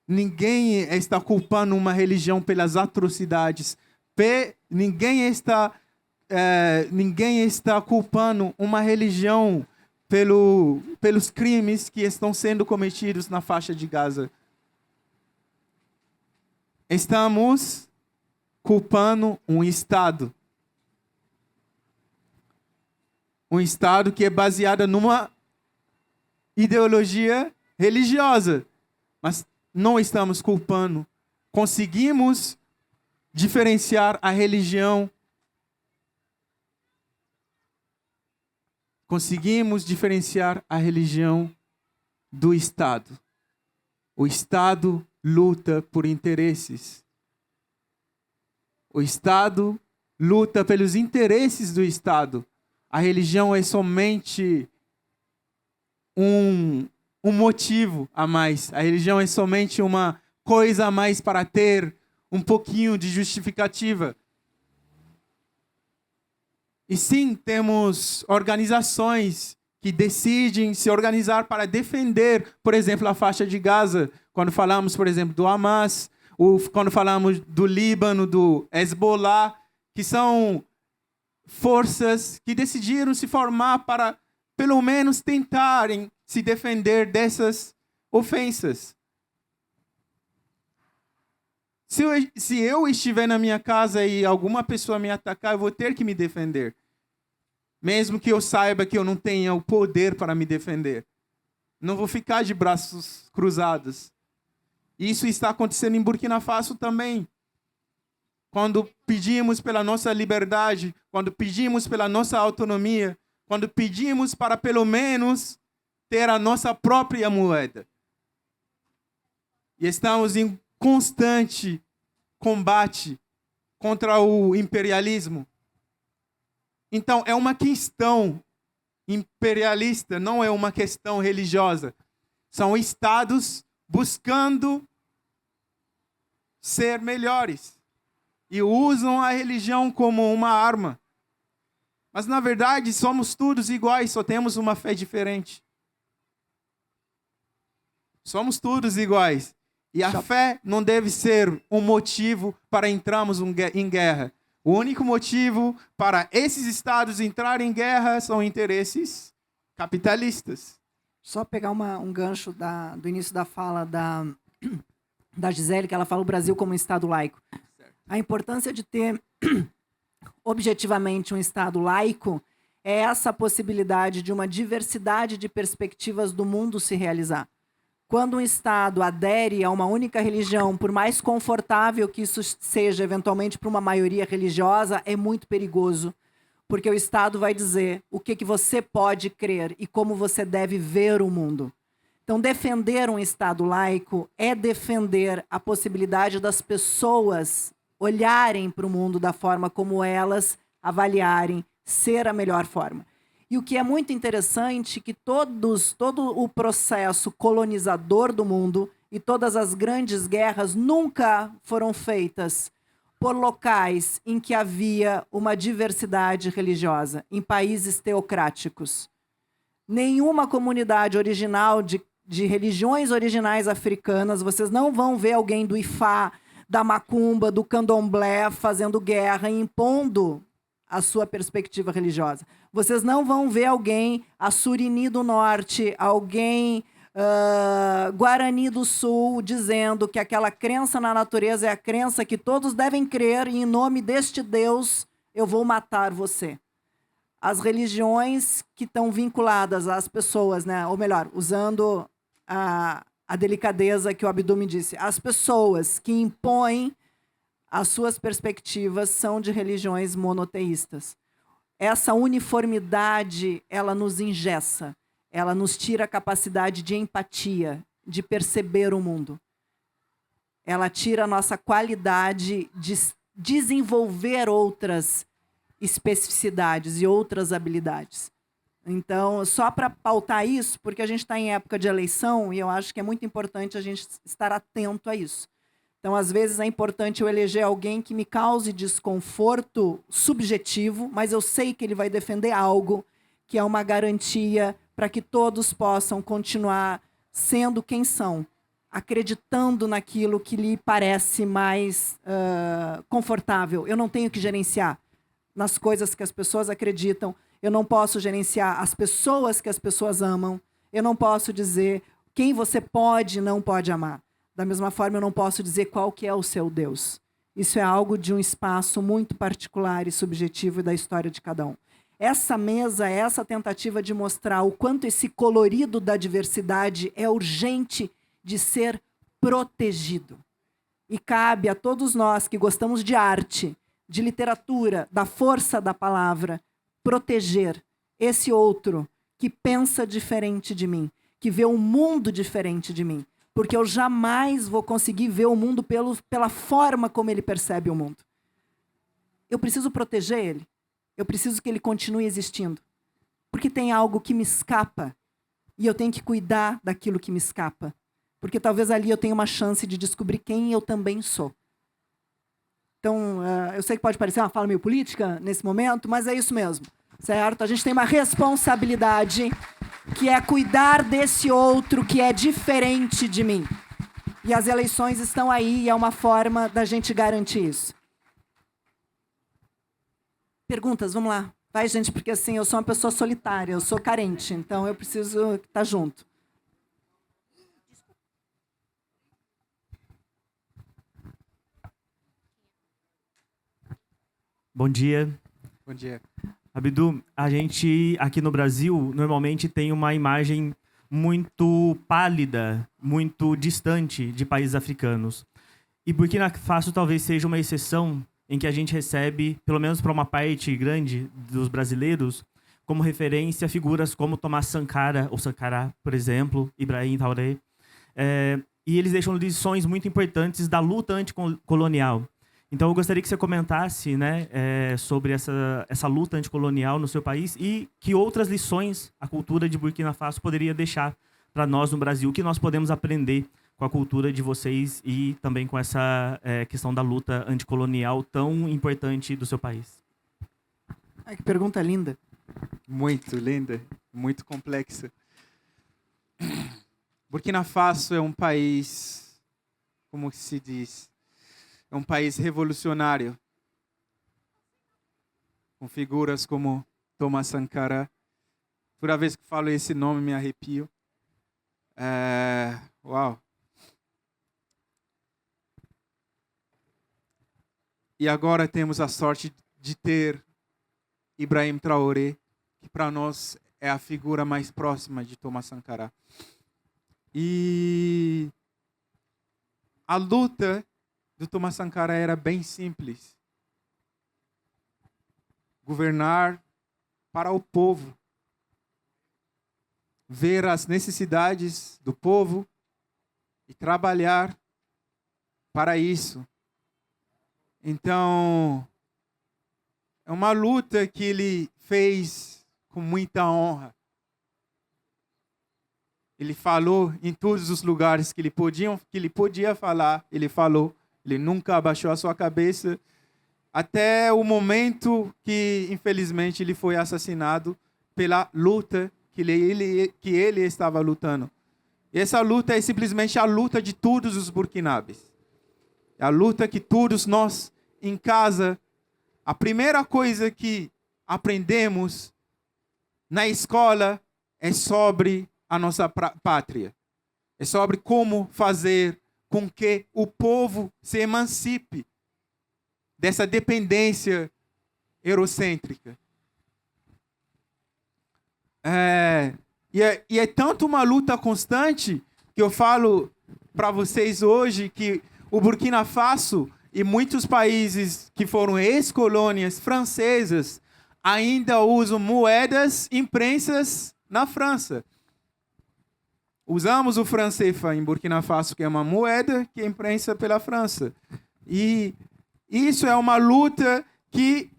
ninguém está culpando uma religião pelas atrocidades. Ninguém está culpando uma religião pelos crimes que estão sendo cometidos na faixa de Gaza. Estamos culpando um Estado. Um Estado que é baseado numa ideologia religiosa. Mas não estamos culpando. Conseguimos diferenciar a religião. Conseguimos diferenciar a religião do Estado. O Estado luta por interesses. O Estado luta pelos interesses do Estado. A religião é somente um motivo a mais. A religião é somente uma coisa a mais para ter um pouquinho de justificativa. E sim, temos organizações que decidem se organizar para defender, por exemplo, a faixa de Gaza. Quando falamos, por exemplo, do Hamas, ou quando falamos do Líbano, do Hezbollah, que são forças que decidiram se formar para, pelo menos, tentarem se defender dessas ofensas. Se eu estiver na minha casa e alguma pessoa me atacar, eu vou ter que me defender. Mesmo que eu saiba que eu não tenha o poder para me defender. Não vou ficar de braços cruzados. Isso está acontecendo em Burkina Faso também. Quando pedimos pela nossa liberdade, quando pedimos pela nossa autonomia, quando pedimos para pelo menos ter a nossa própria moeda. E estamos em constante combate contra o imperialismo. Então, é uma questão imperialista, não é uma questão religiosa. São estados buscando ser melhores e usam a religião como uma arma. Mas, na verdade, somos todos iguais, só temos uma fé diferente. Somos todos iguais. E a fé não deve ser um motivo para entrarmos em guerra. O único motivo para esses estados entrarem em guerra são interesses capitalistas. Só pegar um gancho do início da fala da Gisele, que ela fala o Brasil como um Estado laico. A importância de ter objetivamente um Estado laico é essa possibilidade de uma diversidade de perspectivas do mundo se realizar. Quando um Estado adere a uma única religião, por mais confortável que isso seja eventualmente para uma maioria religiosa, é muito perigoso, porque o Estado vai dizer o que você pode crer e como você deve ver o mundo. Então, defender um Estado laico é defender a possibilidade das pessoas olharem para o mundo da forma como elas avaliarem ser a melhor forma. E o que é muito interessante é que todo o processo colonizador do mundo e todas as grandes guerras nunca foram feitas por locais em que havia uma diversidade religiosa, em países teocráticos. Nenhuma comunidade original de religiões originais africanas, vocês não vão ver alguém do Ifá, da Macumba, do Candomblé fazendo guerra e impondo a sua perspectiva religiosa. Vocês não vão ver alguém Assurini do Norte, alguém Guarani do Sul, dizendo que aquela crença na natureza é a crença que todos devem crer e em nome deste Deus eu vou matar você. As religiões que estão vinculadas às pessoas, né? Ou melhor, usando a delicadeza que o Abdu me disse, as pessoas que impõem as suas perspectivas são de religiões monoteístas. Essa uniformidade, ela nos engessa, ela nos tira a capacidade de empatia, de perceber o mundo. Ela tira a nossa qualidade de desenvolver outras especificidades e outras habilidades. Então, só para pautar isso, porque a gente está em época de eleição e eu acho que é muito importante a gente estar atento a isso. Então, às vezes, é importante eu eleger alguém que me cause desconforto subjetivo, mas eu sei que ele vai defender algo que é uma garantia para que todos possam continuar sendo quem são, acreditando naquilo que lhe parece mais confortável. Eu não tenho que gerenciar nas coisas que as pessoas acreditam, eu não posso gerenciar as pessoas que as pessoas amam, eu não posso dizer quem você pode e não pode amar. Da mesma forma, eu não posso dizer qual que é o seu Deus. Isso é algo de um espaço muito particular e subjetivo da história de cada um. Essa mesa, essa tentativa de mostrar o quanto esse colorido da diversidade é urgente de ser protegido. E cabe a todos nós que gostamos de arte, de literatura, da força da palavra, proteger esse outro que pensa diferente de mim, que vê um mundo diferente de mim. Porque eu jamais vou conseguir ver o mundo pela forma como ele percebe o mundo. Eu preciso proteger ele. Eu preciso que ele continue existindo. Porque tem algo que me escapa. E eu tenho que cuidar daquilo que me escapa. Porque talvez ali eu tenha uma chance de descobrir quem eu também sou. Então, eu sei que pode parecer uma fala meio política nesse momento, mas é isso mesmo. Certo? A gente tem uma responsabilidade que é cuidar desse outro que é diferente de mim. E as eleições estão aí e é uma forma da gente garantir isso. Perguntas, vamos lá. Vai, gente, porque assim, eu sou uma pessoa solitária, eu sou carente, então eu preciso estar junto. Bom dia. Bom dia. Abdu, a gente aqui no Brasil normalmente tem uma imagem muito pálida, muito distante de países africanos. E Burkina Faso talvez seja uma exceção em que a gente recebe, pelo menos para uma parte grande dos brasileiros, como referência figuras como Thomas Sankara, ou Sankara, por exemplo, Ibrahim Traoré. E eles deixam lições muito importantes da luta anticolonial. Então, eu gostaria que você comentasse, né, sobre essa luta anticolonial no seu país e que outras lições a cultura de Burkina Faso poderia deixar para nós no Brasil, que nós podemos aprender com a cultura de vocês e também com essa questão da luta anticolonial tão importante do seu país. Ai, que pergunta linda. Muito linda, muito complexa. Burkina Faso é um país como se diz, é um país revolucionário, com figuras como Thomas Sankara. Toda vez que falo esse nome, me arrepio. Uau! E agora temos a sorte de ter Ibrahim Traoré, que para nós é a figura mais próxima de Thomas Sankara. E a luta do Thomas Sankara era bem simples. Governar para o povo. Ver as necessidades do povo e trabalhar para isso. Então, é uma luta que ele fez com muita honra. Ele falou em todos os lugares que ele podia falar, ele falou. Ele nunca abaixou a sua cabeça, até o momento que, infelizmente, ele foi assassinado pela luta que ele estava lutando. E essa luta é simplesmente a luta de todos os burkinabes. É a luta que todos nós, em casa, a primeira coisa que aprendemos na escola é sobre a nossa pátria. É sobre como fazer com que o povo se emancipe dessa dependência eurocêntrica. E é tanto uma luta constante que eu falo para vocês hoje que o Burkina Faso e muitos países que foram ex-colônias francesas ainda usam moedas imprensas na França. Usamos o franc CFA em Burkina Faso, que é uma moeda que é imprensa pela França. E isso é uma luta que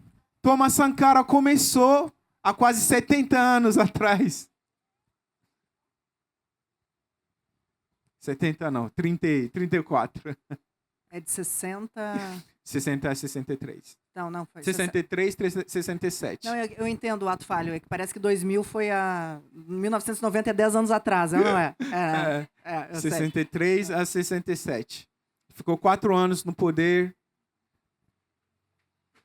Thomas Sankara começou há quase 70 anos atrás. 70 não, 34. É de 60... 60 a 63. Não, foi... 63, 67. Não, eu entendo o ato falho, é que parece que 2000 foi a... 1990 é 10 anos atrás, não é? 63 a 67. Ficou 4 anos no poder.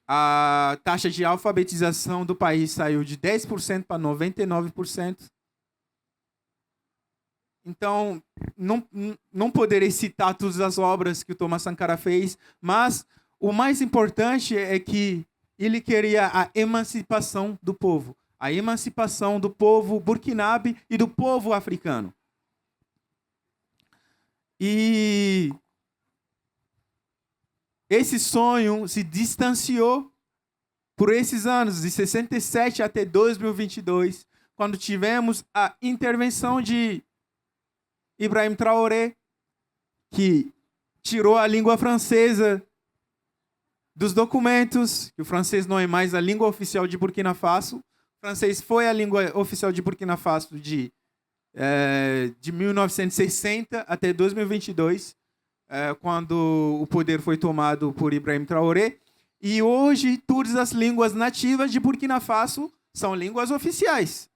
A taxa de alfabetização do país saiu de 10% para 99%. Então, não poderei citar todas as obras que o Thomas Sankara fez, mas o mais importante é que ele queria a emancipação do povo. A emancipação do povo burkinabe e do povo africano. E esse sonho se distanciou por esses anos, de 67 até 2022, quando tivemos a intervenção de Ibrahim Traoré, que tirou a língua francesa dos documentos, que o francês não é mais a língua oficial de Burkina Faso. O francês foi a língua oficial de Burkina Faso de 1960 até 2022, quando o poder foi tomado por Ibrahim Traoré. E hoje, todas as línguas nativas de Burkina Faso são línguas oficiais.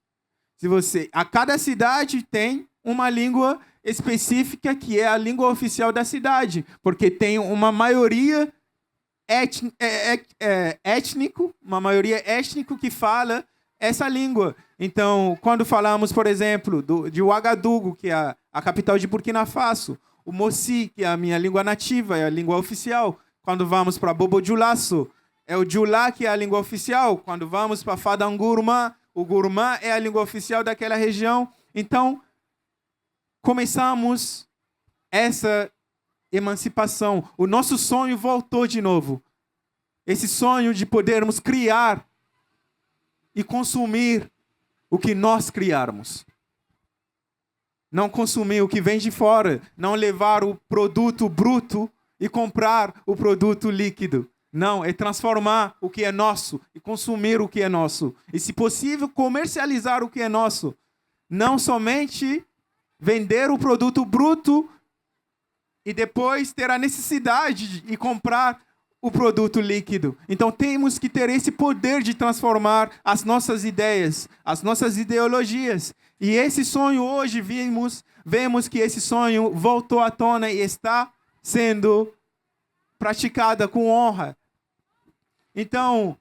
A cada cidade tem uma língua específica que é a língua oficial da cidade, porque tem uma maioria étnico que fala essa língua. Então, quando falamos, por exemplo, de Ouagadougou, que é a capital de Burkina Faso, o Mossi, que é a minha língua nativa, é a língua oficial. Quando vamos para Bobo-Dioulasso, é o Dioula, que é a língua oficial. Quando vamos para Fadangurma, o Gurma é a língua oficial daquela região. Então, começamos essa emancipação. O nosso sonho voltou de novo. Esse sonho de podermos criar e consumir o que nós criarmos. Não consumir o que vem de fora. Não levar o produto bruto e comprar o produto líquido. Não, é transformar o que é nosso e consumir o que é nosso. E, se possível, comercializar o que é nosso. Não somente vender o produto bruto e depois ter a necessidade de comprar o produto líquido. Então temos que ter esse poder de transformar as nossas ideias, as nossas ideologias. E esse sonho hoje vemos que esse sonho voltou à tona e está sendo praticada com honra. Então,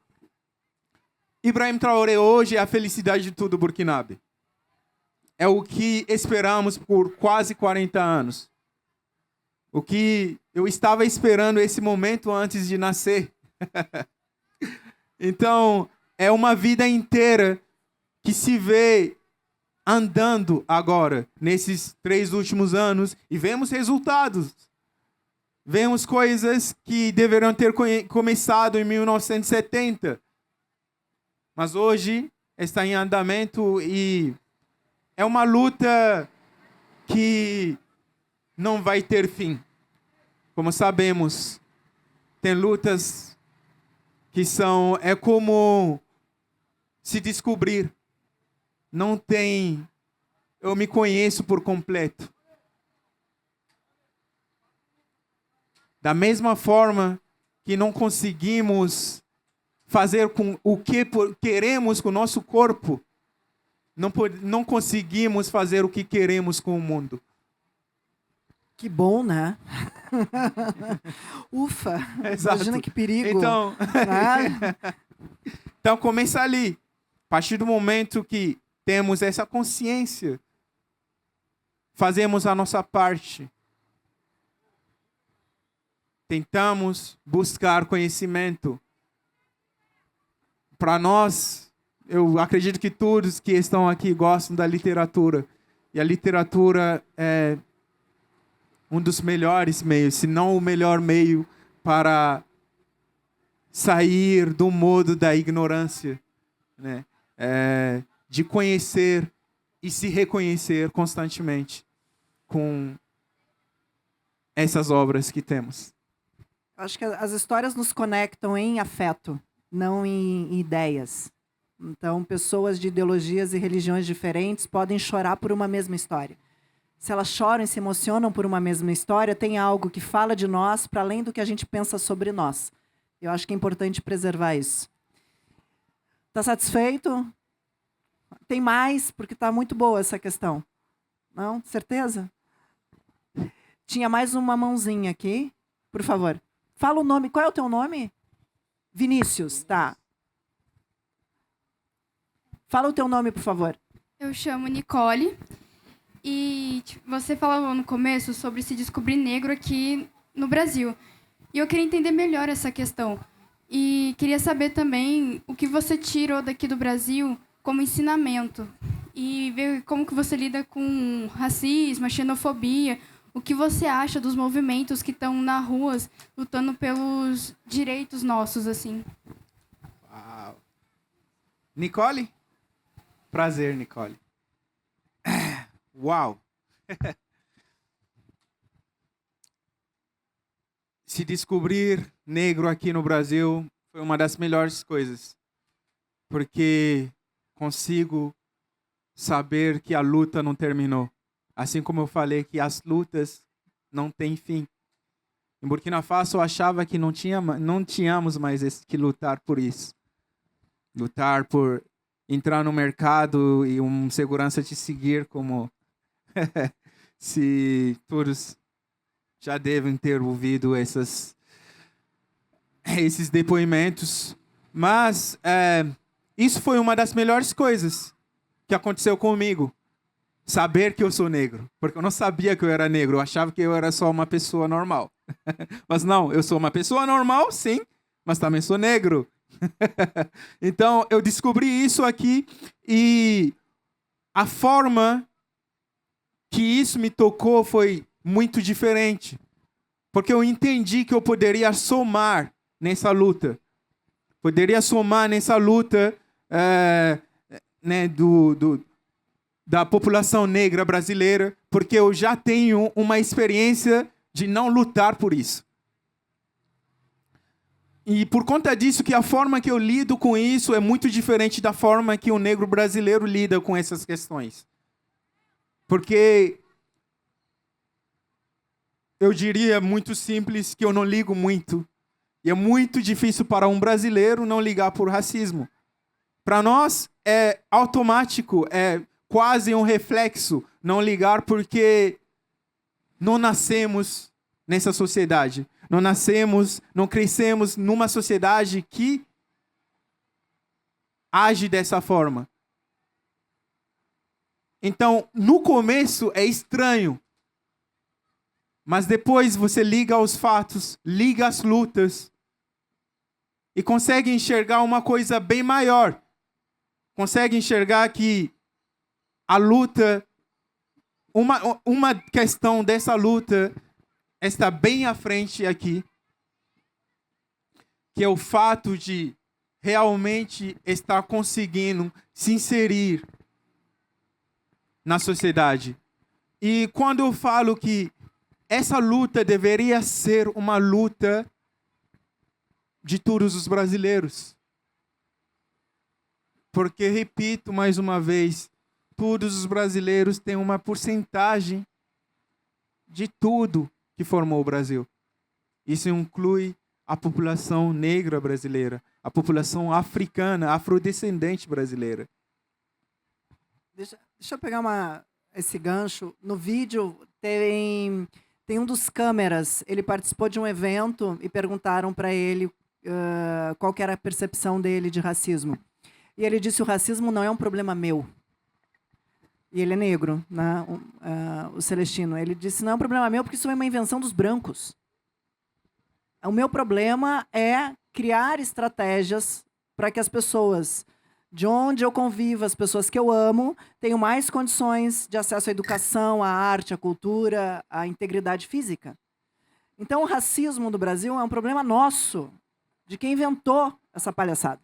Ibrahim Traoré hoje é a felicidade de todo Burkinabe. É o que esperamos por quase 40 anos. O que eu estava esperando esse momento antes de nascer. Então, é uma vida inteira que se vê andando agora, nesses 3 últimos anos, e vemos resultados. Vemos coisas que deveriam ter começado em 1970. Mas hoje está em andamento e é uma luta que não vai ter fim. Como sabemos, tem lutas que é como se descobrir. Não tem, eu me conheço por completo. Da mesma forma que não conseguimos fazer com o que queremos com o nosso corpo, não conseguimos fazer o que queremos com o mundo. Que bom, né? Ufa, Exato. Imagina que perigo. Então, né? Então começa ali. A partir do momento que temos essa consciência, fazemos a nossa parte. Tentamos buscar conhecimento. Para nós, eu acredito que todos que estão aqui gostam da literatura. E a literatura é um dos melhores meios, se não o melhor meio para sair do modo da ignorância, né? De conhecer e se reconhecer constantemente com essas obras que temos. Acho que as histórias nos conectam em afeto, não em ideias. Então, pessoas de ideologias e religiões diferentes podem chorar por uma mesma história. Se elas choram e se emocionam por uma mesma história, tem algo que fala de nós para além do que a gente pensa sobre nós. Eu acho que é importante preservar isso. Está satisfeito? Tem mais, porque está muito boa essa questão. Não? Certeza? Tinha mais uma mãozinha aqui. Por favor. Fala o nome. Qual é o teu nome? Vinícius, tá. Fala o teu nome, por favor. Eu chamo Nicole. E você falou no começo sobre se descobrir negro aqui no Brasil. E eu queria entender melhor essa questão. E queria saber também o que você tirou daqui do Brasil como ensinamento. E ver como que você lida com racismo, a xenofobia. O que você acha dos movimentos que estão nas ruas lutando pelos direitos nossos, assim? Uau. Nicole? Prazer, Nicole. Uau! Se descobrir negro aqui no Brasil foi uma das melhores coisas, porque consigo saber que a luta não terminou. Assim como eu falei que as lutas não têm fim. Em Burkina Faso eu achava que não tínhamos mais que lutar por isso. Lutar por entrar no mercado e um segurança te seguir como... Se todos já devem ter ouvido esses depoimentos. Mas isso foi uma das melhores coisas que aconteceu comigo. Saber que eu sou negro. Porque eu não sabia que eu era negro. Eu achava que eu era só uma pessoa normal. Mas não, eu sou uma pessoa normal, sim. Mas também sou negro. Então, eu descobri isso aqui. E a forma que isso me tocou foi muito diferente. Porque eu entendi que eu poderia somar nessa luta. Poderia somar nessa luta né, da população negra brasileira, porque eu já tenho uma experiência de não lutar por isso. E por conta disso, que a forma que eu lido com isso é muito diferente da forma que o negro brasileiro lida com essas questões. Porque eu diria muito simples que eu não ligo muito. E é muito difícil para um brasileiro não ligar por racismo. Para nós é automático, é quase um reflexo não ligar porque não nascemos nessa sociedade. Não nascemos, não crescemos numa sociedade que age dessa forma. Então, no começo é estranho. Mas depois você liga aos fatos, liga às lutas e consegue enxergar uma coisa bem maior. Consegue enxergar que a luta, uma questão dessa luta está bem à frente aqui, que é o fato de realmente estar conseguindo se inserir na sociedade. E quando eu falo que essa luta deveria ser uma luta de todos os brasileiros. Porque, repito mais uma vez, todos os brasileiros têm uma porcentagem de tudo que formou o Brasil. Isso inclui a população negra brasileira, a população africana, afrodescendente brasileira. Deixa eu pegar esse gancho. No vídeo tem um dos câmeras, ele participou de um evento e perguntaram para ele qual que era a percepção dele de racismo. E ele disse: o racismo não é um problema meu. E ele é negro, né? O Celestino. Ele disse: não é um problema meu porque isso é uma invenção dos brancos. O meu problema é criar estratégias para que as pessoas de onde eu convivo, as pessoas que eu amo, tenham mais condições de acesso à educação, à arte, à cultura, à integridade física. Então, o racismo do Brasil é um problema nosso, de quem inventou essa palhaçada.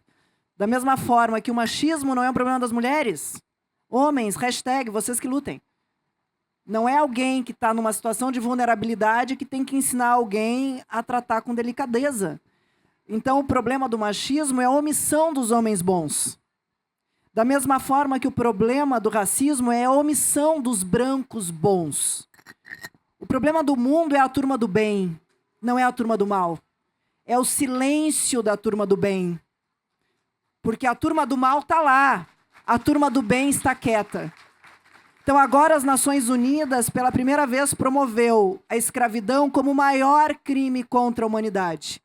Da mesma forma que o machismo não é um problema das mulheres. Homens, hashtag, vocês que lutem. Não é alguém que está numa situação de vulnerabilidade que tem que ensinar alguém a tratar com delicadeza. Então, o problema do machismo é a omissão dos homens bons. Da mesma forma que o problema do racismo é a omissão dos brancos bons. O problema do mundo é a turma do bem, não é a turma do mal. É o silêncio da turma do bem. Porque a turma do mal está lá, a turma do bem está quieta. Então agora as Nações Unidas, pela primeira vez, promoveu a escravidão como o maior crime contra a humanidade.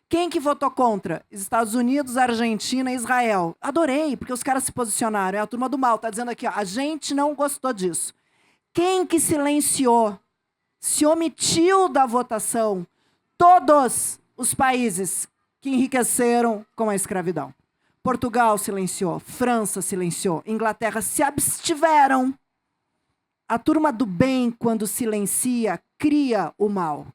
Quem que votou contra? Estados Unidos, Argentina e Israel. Adorei, porque os caras se posicionaram. É a turma do mal, está dizendo aqui, ó, a gente não gostou disso. Quem que silenciou, se omitiu da votação? Todos os países que enriqueceram com a escravidão. Portugal silenciou, França silenciou, Inglaterra se abstiveram. A turma do bem, quando silencia, cria o mal.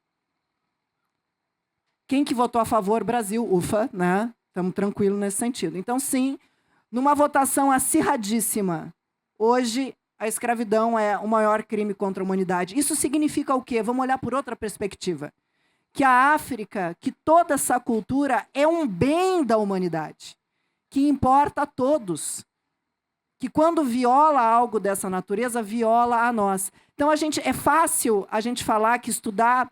Quem que votou a favor? Brasil, ufa, né? Estamos tranquilos nesse sentido. Então, sim, numa votação acirradíssima, hoje a escravidão é o maior crime contra a humanidade. Isso significa o quê? Vamos olhar por outra perspectiva. Que a África, que toda essa cultura é um bem da humanidade, que importa a todos. Que quando viola algo dessa natureza, viola a nós. Então, é fácil a gente falar que estudar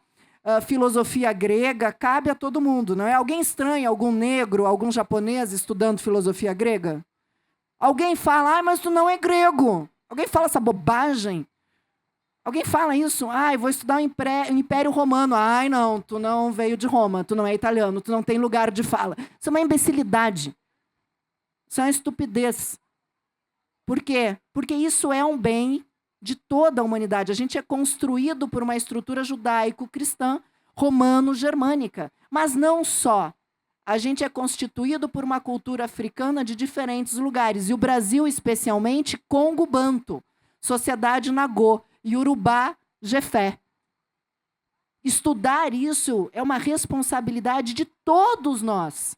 filosofia grega cabe a todo mundo, não é? Alguém estranha algum negro, algum japonês estudando filosofia grega? Alguém fala, mas tu não é grego. Alguém fala essa bobagem? Alguém fala isso? Vou estudar o Império Romano. Não, tu não veio de Roma, tu não é italiano, tu não tem lugar de fala. Isso é uma imbecilidade. Isso é uma estupidez. Por quê? Porque isso é um bem de toda a humanidade. A gente é construído por uma estrutura judaico-cristã, romano-germânica. Mas não só. A gente é constituído por uma cultura africana de diferentes lugares. E o Brasil, especialmente, Congo-Banto, Sociedade Nagô, Yorubá, Jefé. Estudar isso é uma responsabilidade de todos nós.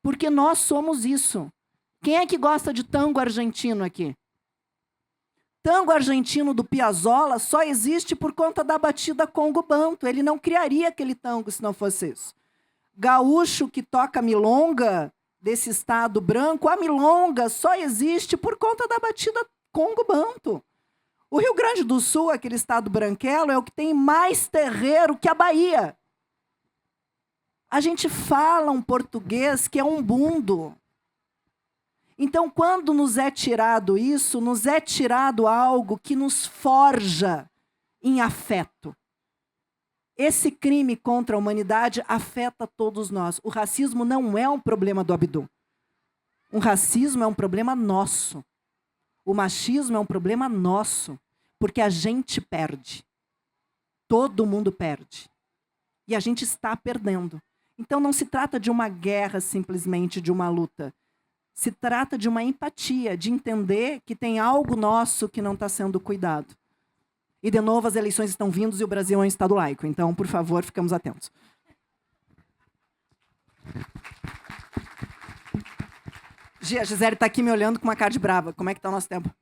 Porque nós somos isso. Quem é que gosta de tango argentino aqui? Tango argentino do Piazzolla só existe por conta da batida Congo-Banto. Ele não criaria aquele tango se não fosse isso. Gaúcho que toca milonga, desse estado branco, a milonga só existe por conta da batida Congo-Banto. O Rio Grande do Sul, aquele estado branquelo, é o que tem mais terreiro que a Bahia. A gente fala um português que é um bundo. Então, quando nos é tirado isso, nos é tirado algo que nos forja em afeto. Esse crime contra a humanidade afeta todos nós. O racismo não é um problema do Abdu. O racismo é um problema nosso. O machismo é um problema nosso. Porque a gente perde. Todo mundo perde. E a gente está perdendo. Então não se trata de uma guerra simplesmente, de uma luta. Se trata de uma empatia, de entender que tem algo nosso que não está sendo cuidado. E, de novo, as eleições estão vindo e o Brasil é um Estado laico. Então, por favor, ficamos atentos. A Gisele está aqui me olhando com uma cara de brava. Como é que está o nosso tempo?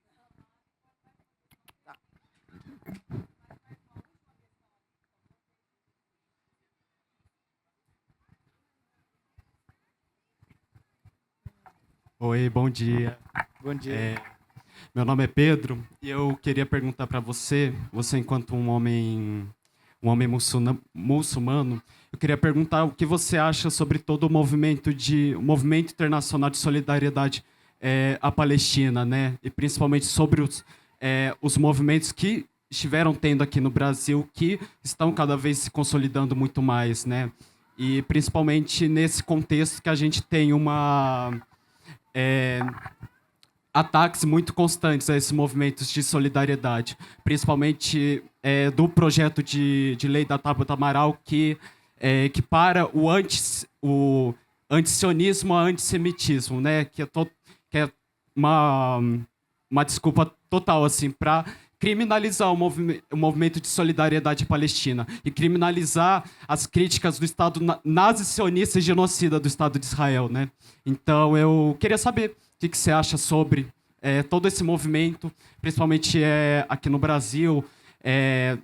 Oi, bom dia. Bom dia. Meu nome é Pedro e eu queria perguntar para você, enquanto um homem muçulmano, eu queria perguntar o que você acha sobre todo o movimento internacional de solidariedade à Palestina, né? E principalmente sobre os movimentos que estiveram tendo aqui no Brasil, que estão cada vez se consolidando muito mais, né? E principalmente nesse contexto que a gente tem ataques muito constantes a esses movimentos de solidariedade, principalmente do projeto de lei da Tabata Amaral que para o antisionismo a antissemitismo, né? Que é uma desculpa total assim, para criminalizar o movimento de solidariedade palestina e criminalizar as críticas do Estado nazi-sionista e genocida do Estado de Israel, né? Então, eu queria saber o que você acha sobre todo esse movimento, principalmente aqui no Brasil,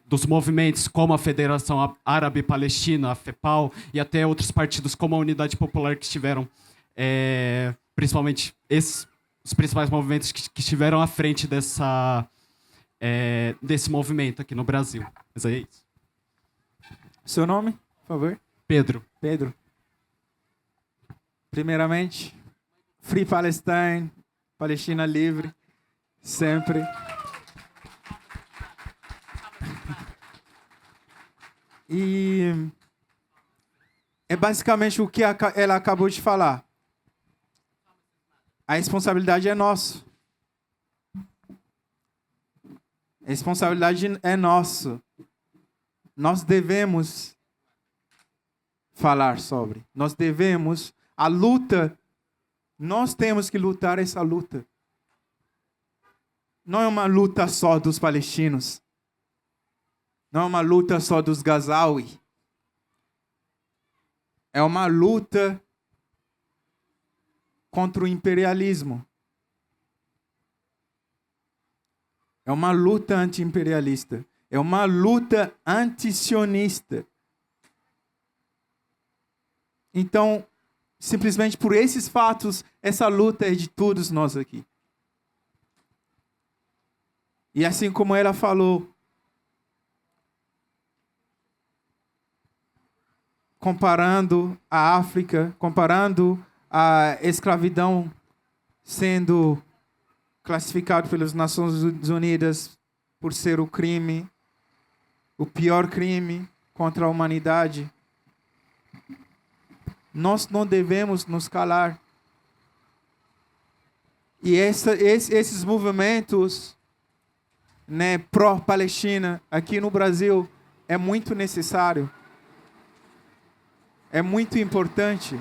dos movimentos como a Federação Árabe Palestina, a FEPAL, e até outros partidos como a Unidade Popular que estiveram, principalmente os principais movimentos que estiveram à frente desse movimento aqui no Brasil. Mas é isso. Seu nome, por favor? Pedro. Pedro. Primeiramente, Free Palestine, Palestina livre, sempre. E é basicamente o que ela acabou de falar. A responsabilidade é nossa. A responsabilidade é nossa. Nós devemos falar sobre. Nós devemos. A luta, nós temos que lutar essa luta. Não é uma luta só dos palestinos. Não é uma luta só dos Gazawi. É uma luta contra o imperialismo. É uma luta anti-imperialista. É uma luta anti-sionista. Então, simplesmente por esses fatos, essa luta é de todos nós aqui. E assim como ela falou, comparando a África, comparando a escravidão sendo classificado pelas Nações Unidas por ser o crime, o pior crime contra a humanidade. Nós não devemos nos calar. E esses movimentos, né, pró-Palestina aqui no Brasil é muito necessário. É muito importante.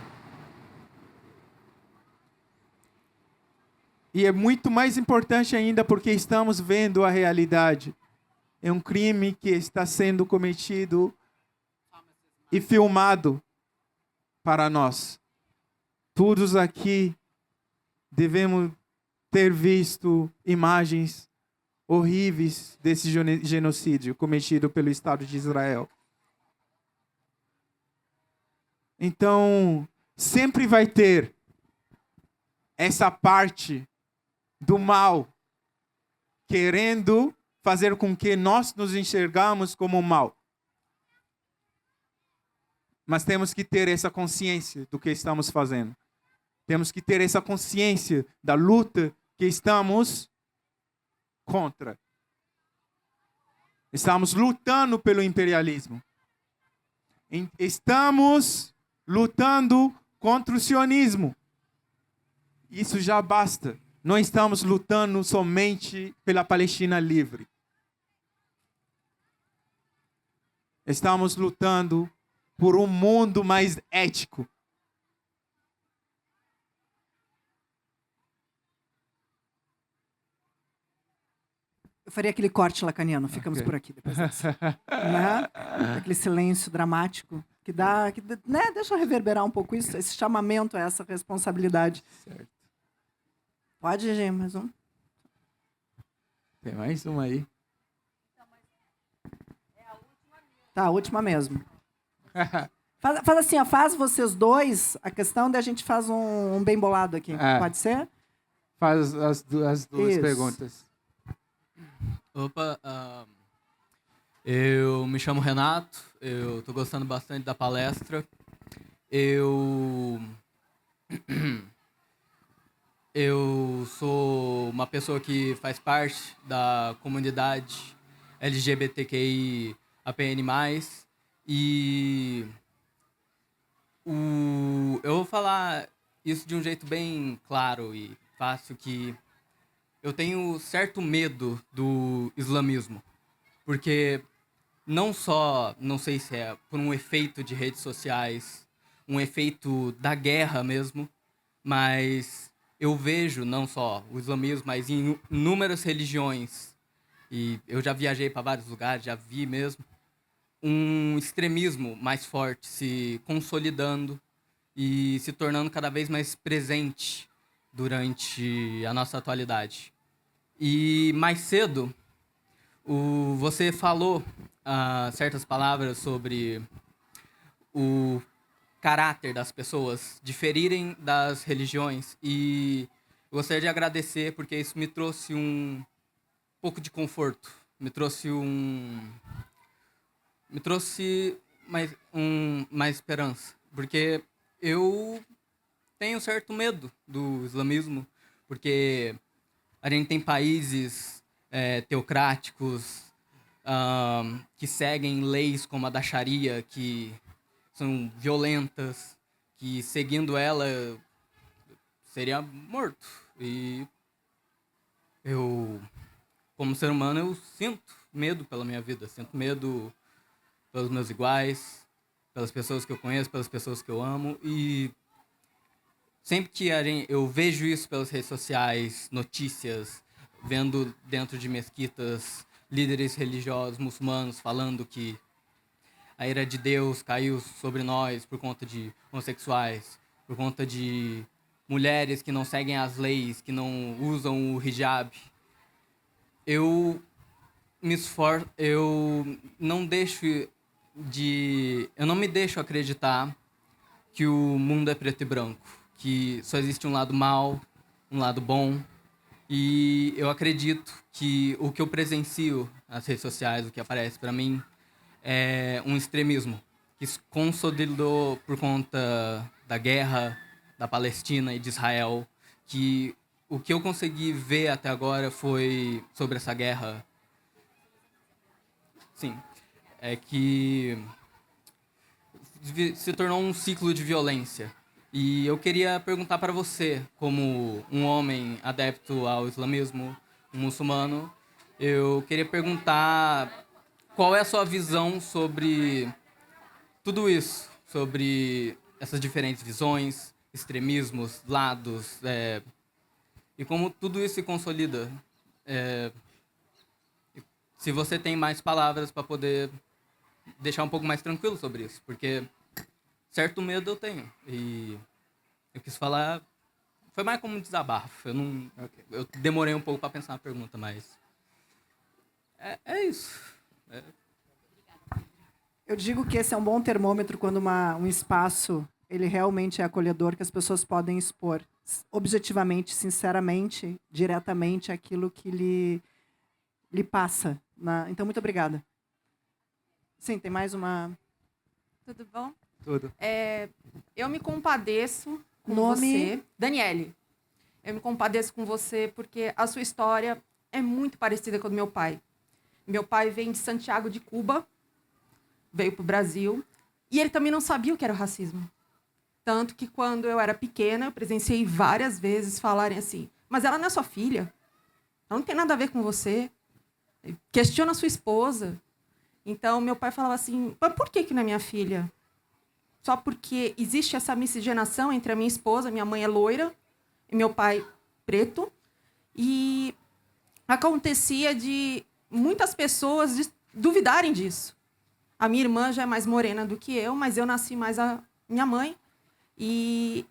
E é muito mais importante ainda porque estamos vendo a realidade. É um crime que está sendo cometido e filmado para nós. Todos aqui devemos ter visto imagens horríveis desse genocídio cometido pelo Estado de Israel. Então, sempre vai ter essa parte do mal querendo fazer com que nós nos enxergamos como mal. Mas temos que ter essa consciência do que estamos fazendo. Temos que ter essa consciência da luta que estamos contra. Estamos lutando pelo imperialismo. Estamos lutando contra o sionismo. Isso já basta. Não estamos lutando somente pela Palestina livre. Estamos lutando por um mundo mais ético. Eu faria aquele corte lacaniano, ficamos por aqui depois dessa. Né? Aquele silêncio dramático que dá, né? Deixa eu reverberar um pouco isso, esse chamamento, essa responsabilidade. Certo. Pode, Gê, mais um? Tem mais uma aí. Tá, a última mesmo. Faz assim, ó, faz vocês dois a questão, daí a gente faz um bem bolado aqui. Pode ser? Faz as duas Isso. perguntas. Opa, eu me chamo Renato, eu tô gostando bastante da palestra. Eu sou uma pessoa que faz parte da comunidade LGBTQI APN+, e eu vou falar isso de um jeito bem claro e fácil, que eu tenho certo medo do islamismo, porque não sei se é por um efeito de redes sociais, um efeito da guerra mesmo, mas eu vejo não só o islamismo, mas em inúmeras religiões, e eu já viajei para vários lugares, já vi mesmo, um extremismo mais forte se consolidando e se tornando cada vez mais presente durante a nossa atualidade. E mais cedo, você falou certas palavras sobre o caráter das pessoas diferirem das religiões, e eu gostaria de agradecer porque isso me trouxe um pouco de conforto, me trouxe mais esperança, porque eu tenho certo medo do islamismo, porque a gente tem países teocráticos que seguem leis como a da Sharia, que são violentas, que seguindo ela seria morto. E eu, como ser humano, eu sinto medo pela minha vida, sinto medo pelos meus iguais, pelas pessoas que eu conheço, pelas pessoas que eu amo, e sempre que eu vejo isso pelas redes sociais, notícias, vendo dentro de mesquitas líderes religiosos muçulmanos falando que a ira de Deus caiu sobre nós por conta de homossexuais, por conta de mulheres que não seguem as leis, que não usam o hijab, eu me esforço, eu não me deixo acreditar que o mundo é preto e branco, que só existe um lado mal, um lado bom, e eu acredito que o que eu presencio nas redes sociais, o que aparece para mim, é um extremismo que se consolidou por conta da guerra da Palestina e de Israel, que o que eu consegui ver até agora foi sobre essa guerra. Sim, é que se tornou um ciclo de violência. E eu queria perguntar para você, como um homem adepto ao islamismo, um muçulmano, eu queria perguntar qual é a sua visão sobre tudo isso, sobre essas diferentes visões, extremismos, lados, e como tudo isso se consolida. Se você tem mais palavras para poder deixar um pouco mais tranquilo sobre isso, porque certo medo eu tenho, e eu quis falar, foi mais como um desabafo, eu demorei um pouco para pensar na pergunta, mas é isso. Eu digo que esse é um bom termômetro quando um espaço ele realmente é acolhedor, que as pessoas podem expor objetivamente, sinceramente, diretamente aquilo que lhe passa. Então, muito obrigada. Sim, tem mais uma... Tudo bom? Tudo. Eu me compadeço com Nome? você. Daniele. Eu me compadeço com você porque a sua história é muito parecida com a do meu pai. Meu pai vem de Santiago de Cuba, veio para o Brasil, E ele também não sabia o que era o racismo. Tanto que quando eu era pequena, eu presenciei várias vezes falarem assim, mas ela não é sua filha, ela não tem nada a ver com você, questiona a sua esposa. Então, meu pai falava assim, mas por que não é minha filha? Só porque existe essa miscigenação entre a minha esposa, minha mãe é loira, e meu pai preto, e acontecia de muitas pessoas duvidarem disso. A minha irmã já é mais morena do que eu, mas eu nasci mais a minha mãe. E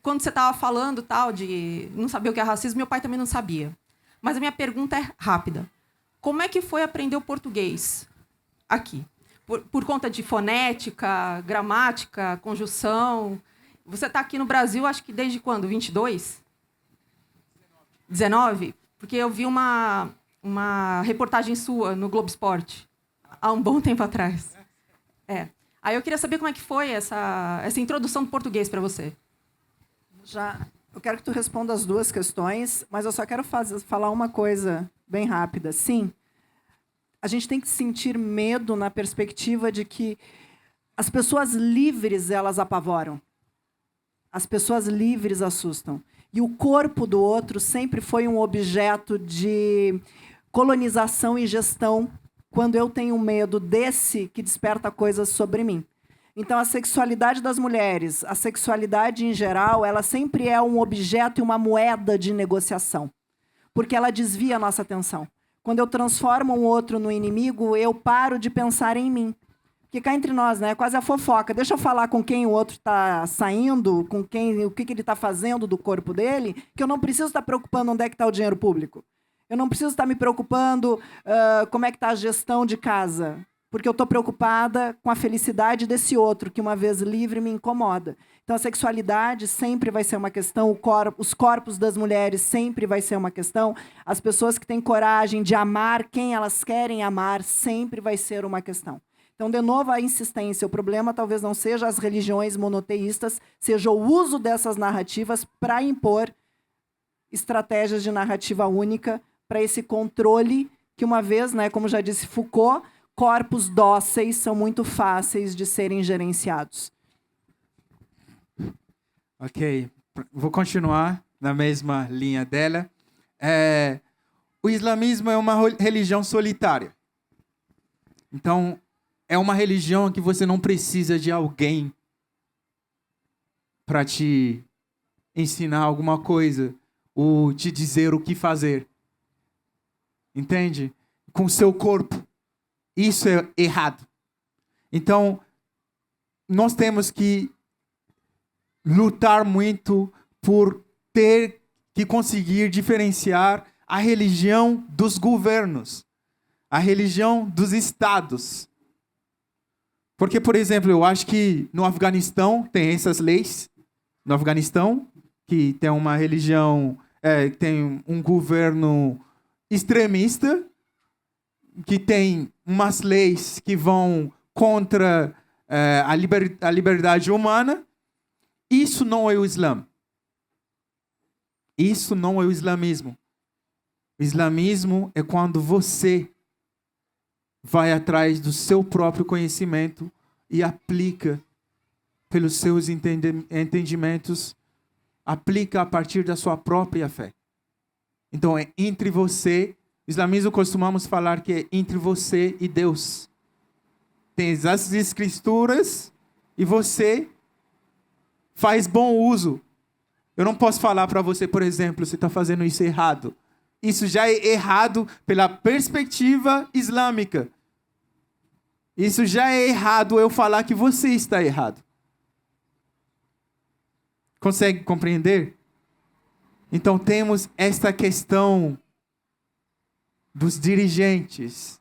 quando você estava falando tal de não saber o que é racismo, meu pai também não sabia. Mas a minha pergunta é rápida. Como é que foi aprender o português aqui? Por conta de fonética, gramática, conjunção? Você está aqui no Brasil, acho que desde quando? 22? 19? Porque eu vi uma reportagem sua no Globo Esporte há um bom tempo atrás. Aí eu queria saber como é que foi essa introdução do português para você. Eu quero que tu responda as duas questões, mas eu só quero falar uma coisa bem rápida. Sim, a gente tem que sentir medo na perspectiva de que as pessoas livres, elas apavoram. As pessoas livres assustam. E o corpo do outro sempre foi um objeto de colonização e gestão quando eu tenho medo desse que desperta coisas sobre mim. Então, a sexualidade das mulheres, a sexualidade em geral, ela sempre é um objeto e uma moeda de negociação, porque ela desvia a nossa atenção. Quando eu transformo um outro no inimigo, eu paro de pensar em mim. Porque cá entre nós, né, é quase a fofoca. Deixa eu falar com quem o outro está saindo, com quem, o que ele está fazendo do corpo dele, que eu não preciso estar preocupando onde é que está o dinheiro público. Eu não preciso estar me preocupando como é que está a gestão de casa, porque eu estou preocupada com a felicidade desse outro, que uma vez livre me incomoda. Então, a sexualidade sempre vai ser uma questão, os corpos das mulheres sempre vai ser uma questão, as pessoas que têm coragem de amar quem elas querem amar sempre vai ser uma questão. Então, de novo, a insistência. O problema talvez não seja as religiões monoteístas, seja o uso dessas narrativas para impor estratégias de narrativa única para esse controle que, uma vez, né, como já disse Foucault, corpos dóceis são muito fáceis de serem gerenciados. Ok, vou continuar na mesma linha dela. O islamismo é uma religião solitária. Então, é uma religião que você não precisa de alguém para te ensinar alguma coisa ou te dizer o que fazer. Entende? Com o seu corpo. Isso é errado. Então, nós temos que lutar muito por ter que conseguir diferenciar a religião dos governos, a religião dos estados. Porque, por exemplo, eu acho que no Afeganistão tem essas leis. No Afeganistão, que tem uma religião, tem um governo extremista, que tem umas leis que vão contra a liberdade humana. Isso não é o Islã. Isso não é o islamismo. O islamismo é quando você vai atrás do seu próprio conhecimento e aplica pelos seus entendimentos, aplica a partir da sua própria fé. Então é entre você, islamismo costumamos falar que é entre você e Deus. Tem as escrituras e você faz bom uso. Eu não posso falar para você, por exemplo, você está fazendo isso errado. Isso já é errado pela perspectiva islâmica. Isso já é errado eu falar que você está errado. Consegue compreender? Então temos esta questão dos dirigentes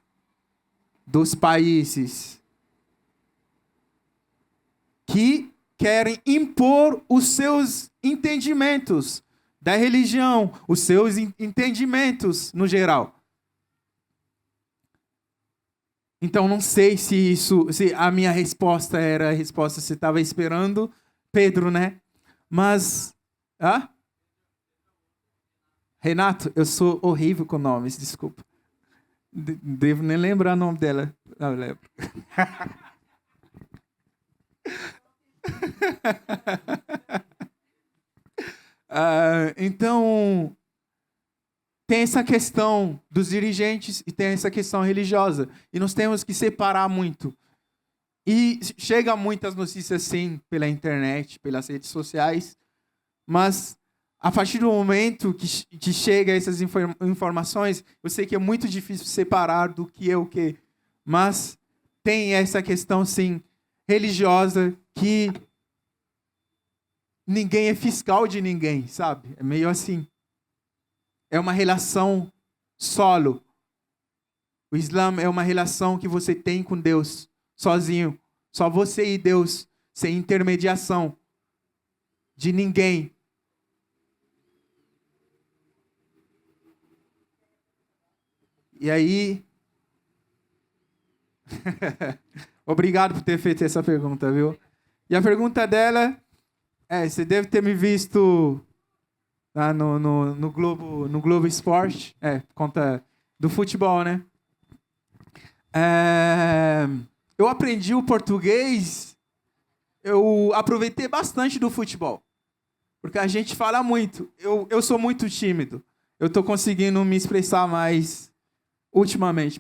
dos países que querem impor os seus entendimentos da religião, os seus entendimentos no geral. Então, não sei se a minha resposta era a resposta que você estava esperando, Pedro, né? Mas, Renato, eu sou horrível com nomes, desculpa. Devo nem lembrar o nome dela. Não lembro. Então, tem essa questão dos dirigentes e tem essa questão religiosa. E nós temos que separar muito. E chega muitas notícias, sim, pela internet, pelas redes sociais, mas a partir do momento que chega essas informações, eu sei que é muito difícil separar do que é o que, mas tem essa questão, sim, religiosa, que ninguém é fiscal de ninguém, sabe? É meio assim. É uma relação solo. O Islã é uma relação que você tem com Deus, sozinho. Só você e Deus, sem intermediação de ninguém. E aí... Obrigado por ter feito essa pergunta, viu? E a pergunta dela você deve ter me visto lá no Globo Esporte, por conta do futebol, né? Eu aprendi o português, eu aproveitei bastante do futebol, porque a gente fala muito. Eu sou muito tímido. Eu estou conseguindo me expressar mais ultimamente,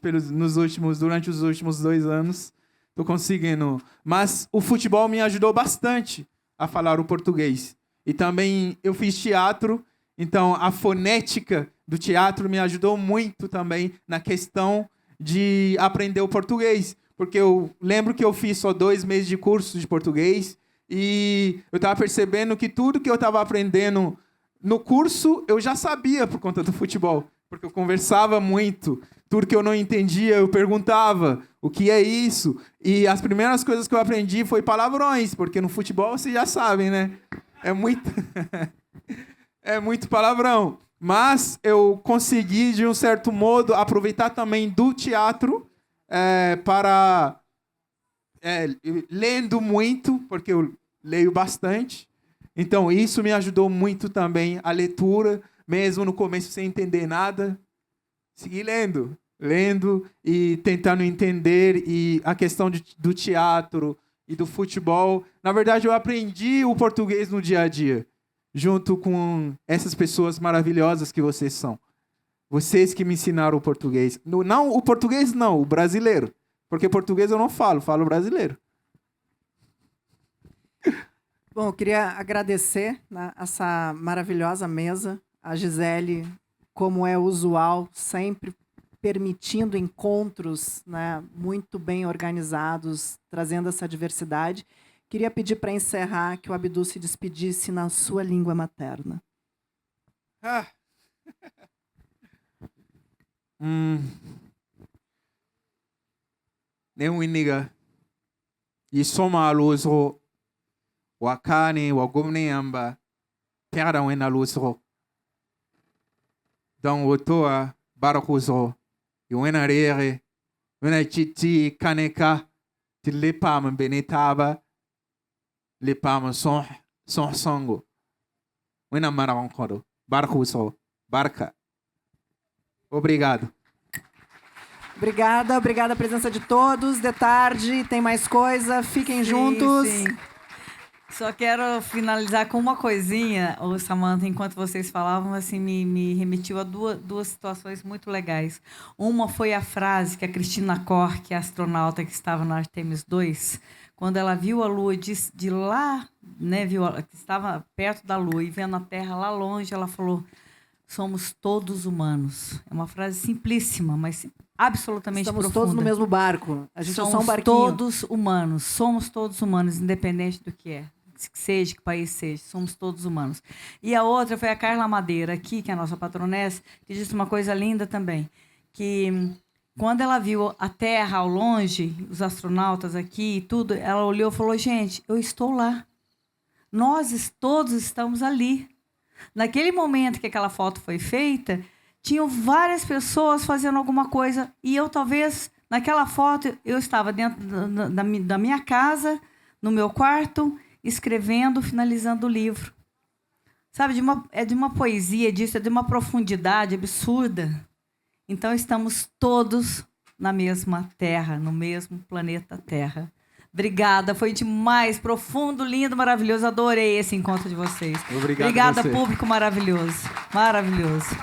durante os últimos 2 anos, estou conseguindo. Mas o futebol me ajudou bastante a falar o português. E também eu fiz teatro, então a fonética do teatro me ajudou muito também na questão de aprender o português. Porque eu lembro que eu fiz só 2 meses de curso de português e eu estava percebendo que tudo que eu estava aprendendo no curso eu já sabia por conta do futebol. Porque eu conversava muito. Tudo que eu não entendia, eu perguntava o que é isso. E as primeiras coisas que eu aprendi foi palavrões, porque no futebol vocês já sabem, né? É muito palavrão. Mas eu consegui, de um certo modo, aproveitar também do teatro para... lendo muito, porque eu leio bastante. Então, isso me ajudou muito também, a leitura, mesmo no começo sem entender nada. Segui lendo e tentando entender. E a questão do teatro e do futebol. Na verdade, eu aprendi o português no dia a dia, junto com essas pessoas maravilhosas que vocês são. Vocês que me ensinaram o português. Não, o português não, o brasileiro. Porque português eu não falo brasileiro. Bom, eu queria agradecer, né, essa maravilhosa mesa. A Gisele, como é usual, sempre permitindo encontros, né, muito bem organizados, trazendo essa diversidade. Queria pedir para encerrar que o Abdu se despedisse na sua língua materna. Newiniga isoma aluso wakane wagomne amba pera wena aluso dan wotoa barakuzo wena rere wena chiti kaneka tilepam benetaba lepam son sango wena marankoro barakuzo barca. Obrigado. Obrigada a presença de todos. De tarde, tem mais coisa. Fiquem juntos. Sim. Só quero finalizar com uma coisinha, Samantha, enquanto vocês falavam, assim, me remetiu a duas situações muito legais. Uma foi a frase que a Cristina Koch, que é a astronauta que estava na Artemis 2, quando ela viu a Lua de lá, né, que estava perto da Lua e vendo a Terra lá longe, ela falou: somos todos humanos. É uma frase simplíssima, mas absolutamente Estamos profunda. todos no mesmo barco. A gente é só um somos barquinho. todos humanos. Somos todos humanos, independente do que é. Que seja, que país seja. Somos todos humanos. E a outra foi a Carla Madeira, aqui, que é a nossa patronessa, que disse uma coisa linda também, que quando ela viu a Terra ao longe, os astronautas aqui e tudo, ela olhou e falou: gente, eu estou lá. Nós todos estamos ali. Naquele momento que aquela foto foi feita, tinham várias pessoas fazendo alguma coisa. E eu, talvez, naquela foto, eu estava dentro da minha casa, no meu quarto, escrevendo, finalizando o livro. Sabe, é de uma poesia disso, é de uma profundidade absurda. Então, estamos todos na mesma Terra, no mesmo planeta Terra. Obrigada, foi demais, profundo, lindo, maravilhoso. Adorei esse encontro de vocês. Obrigado Obrigada, a você. público maravilhoso. Maravilhoso.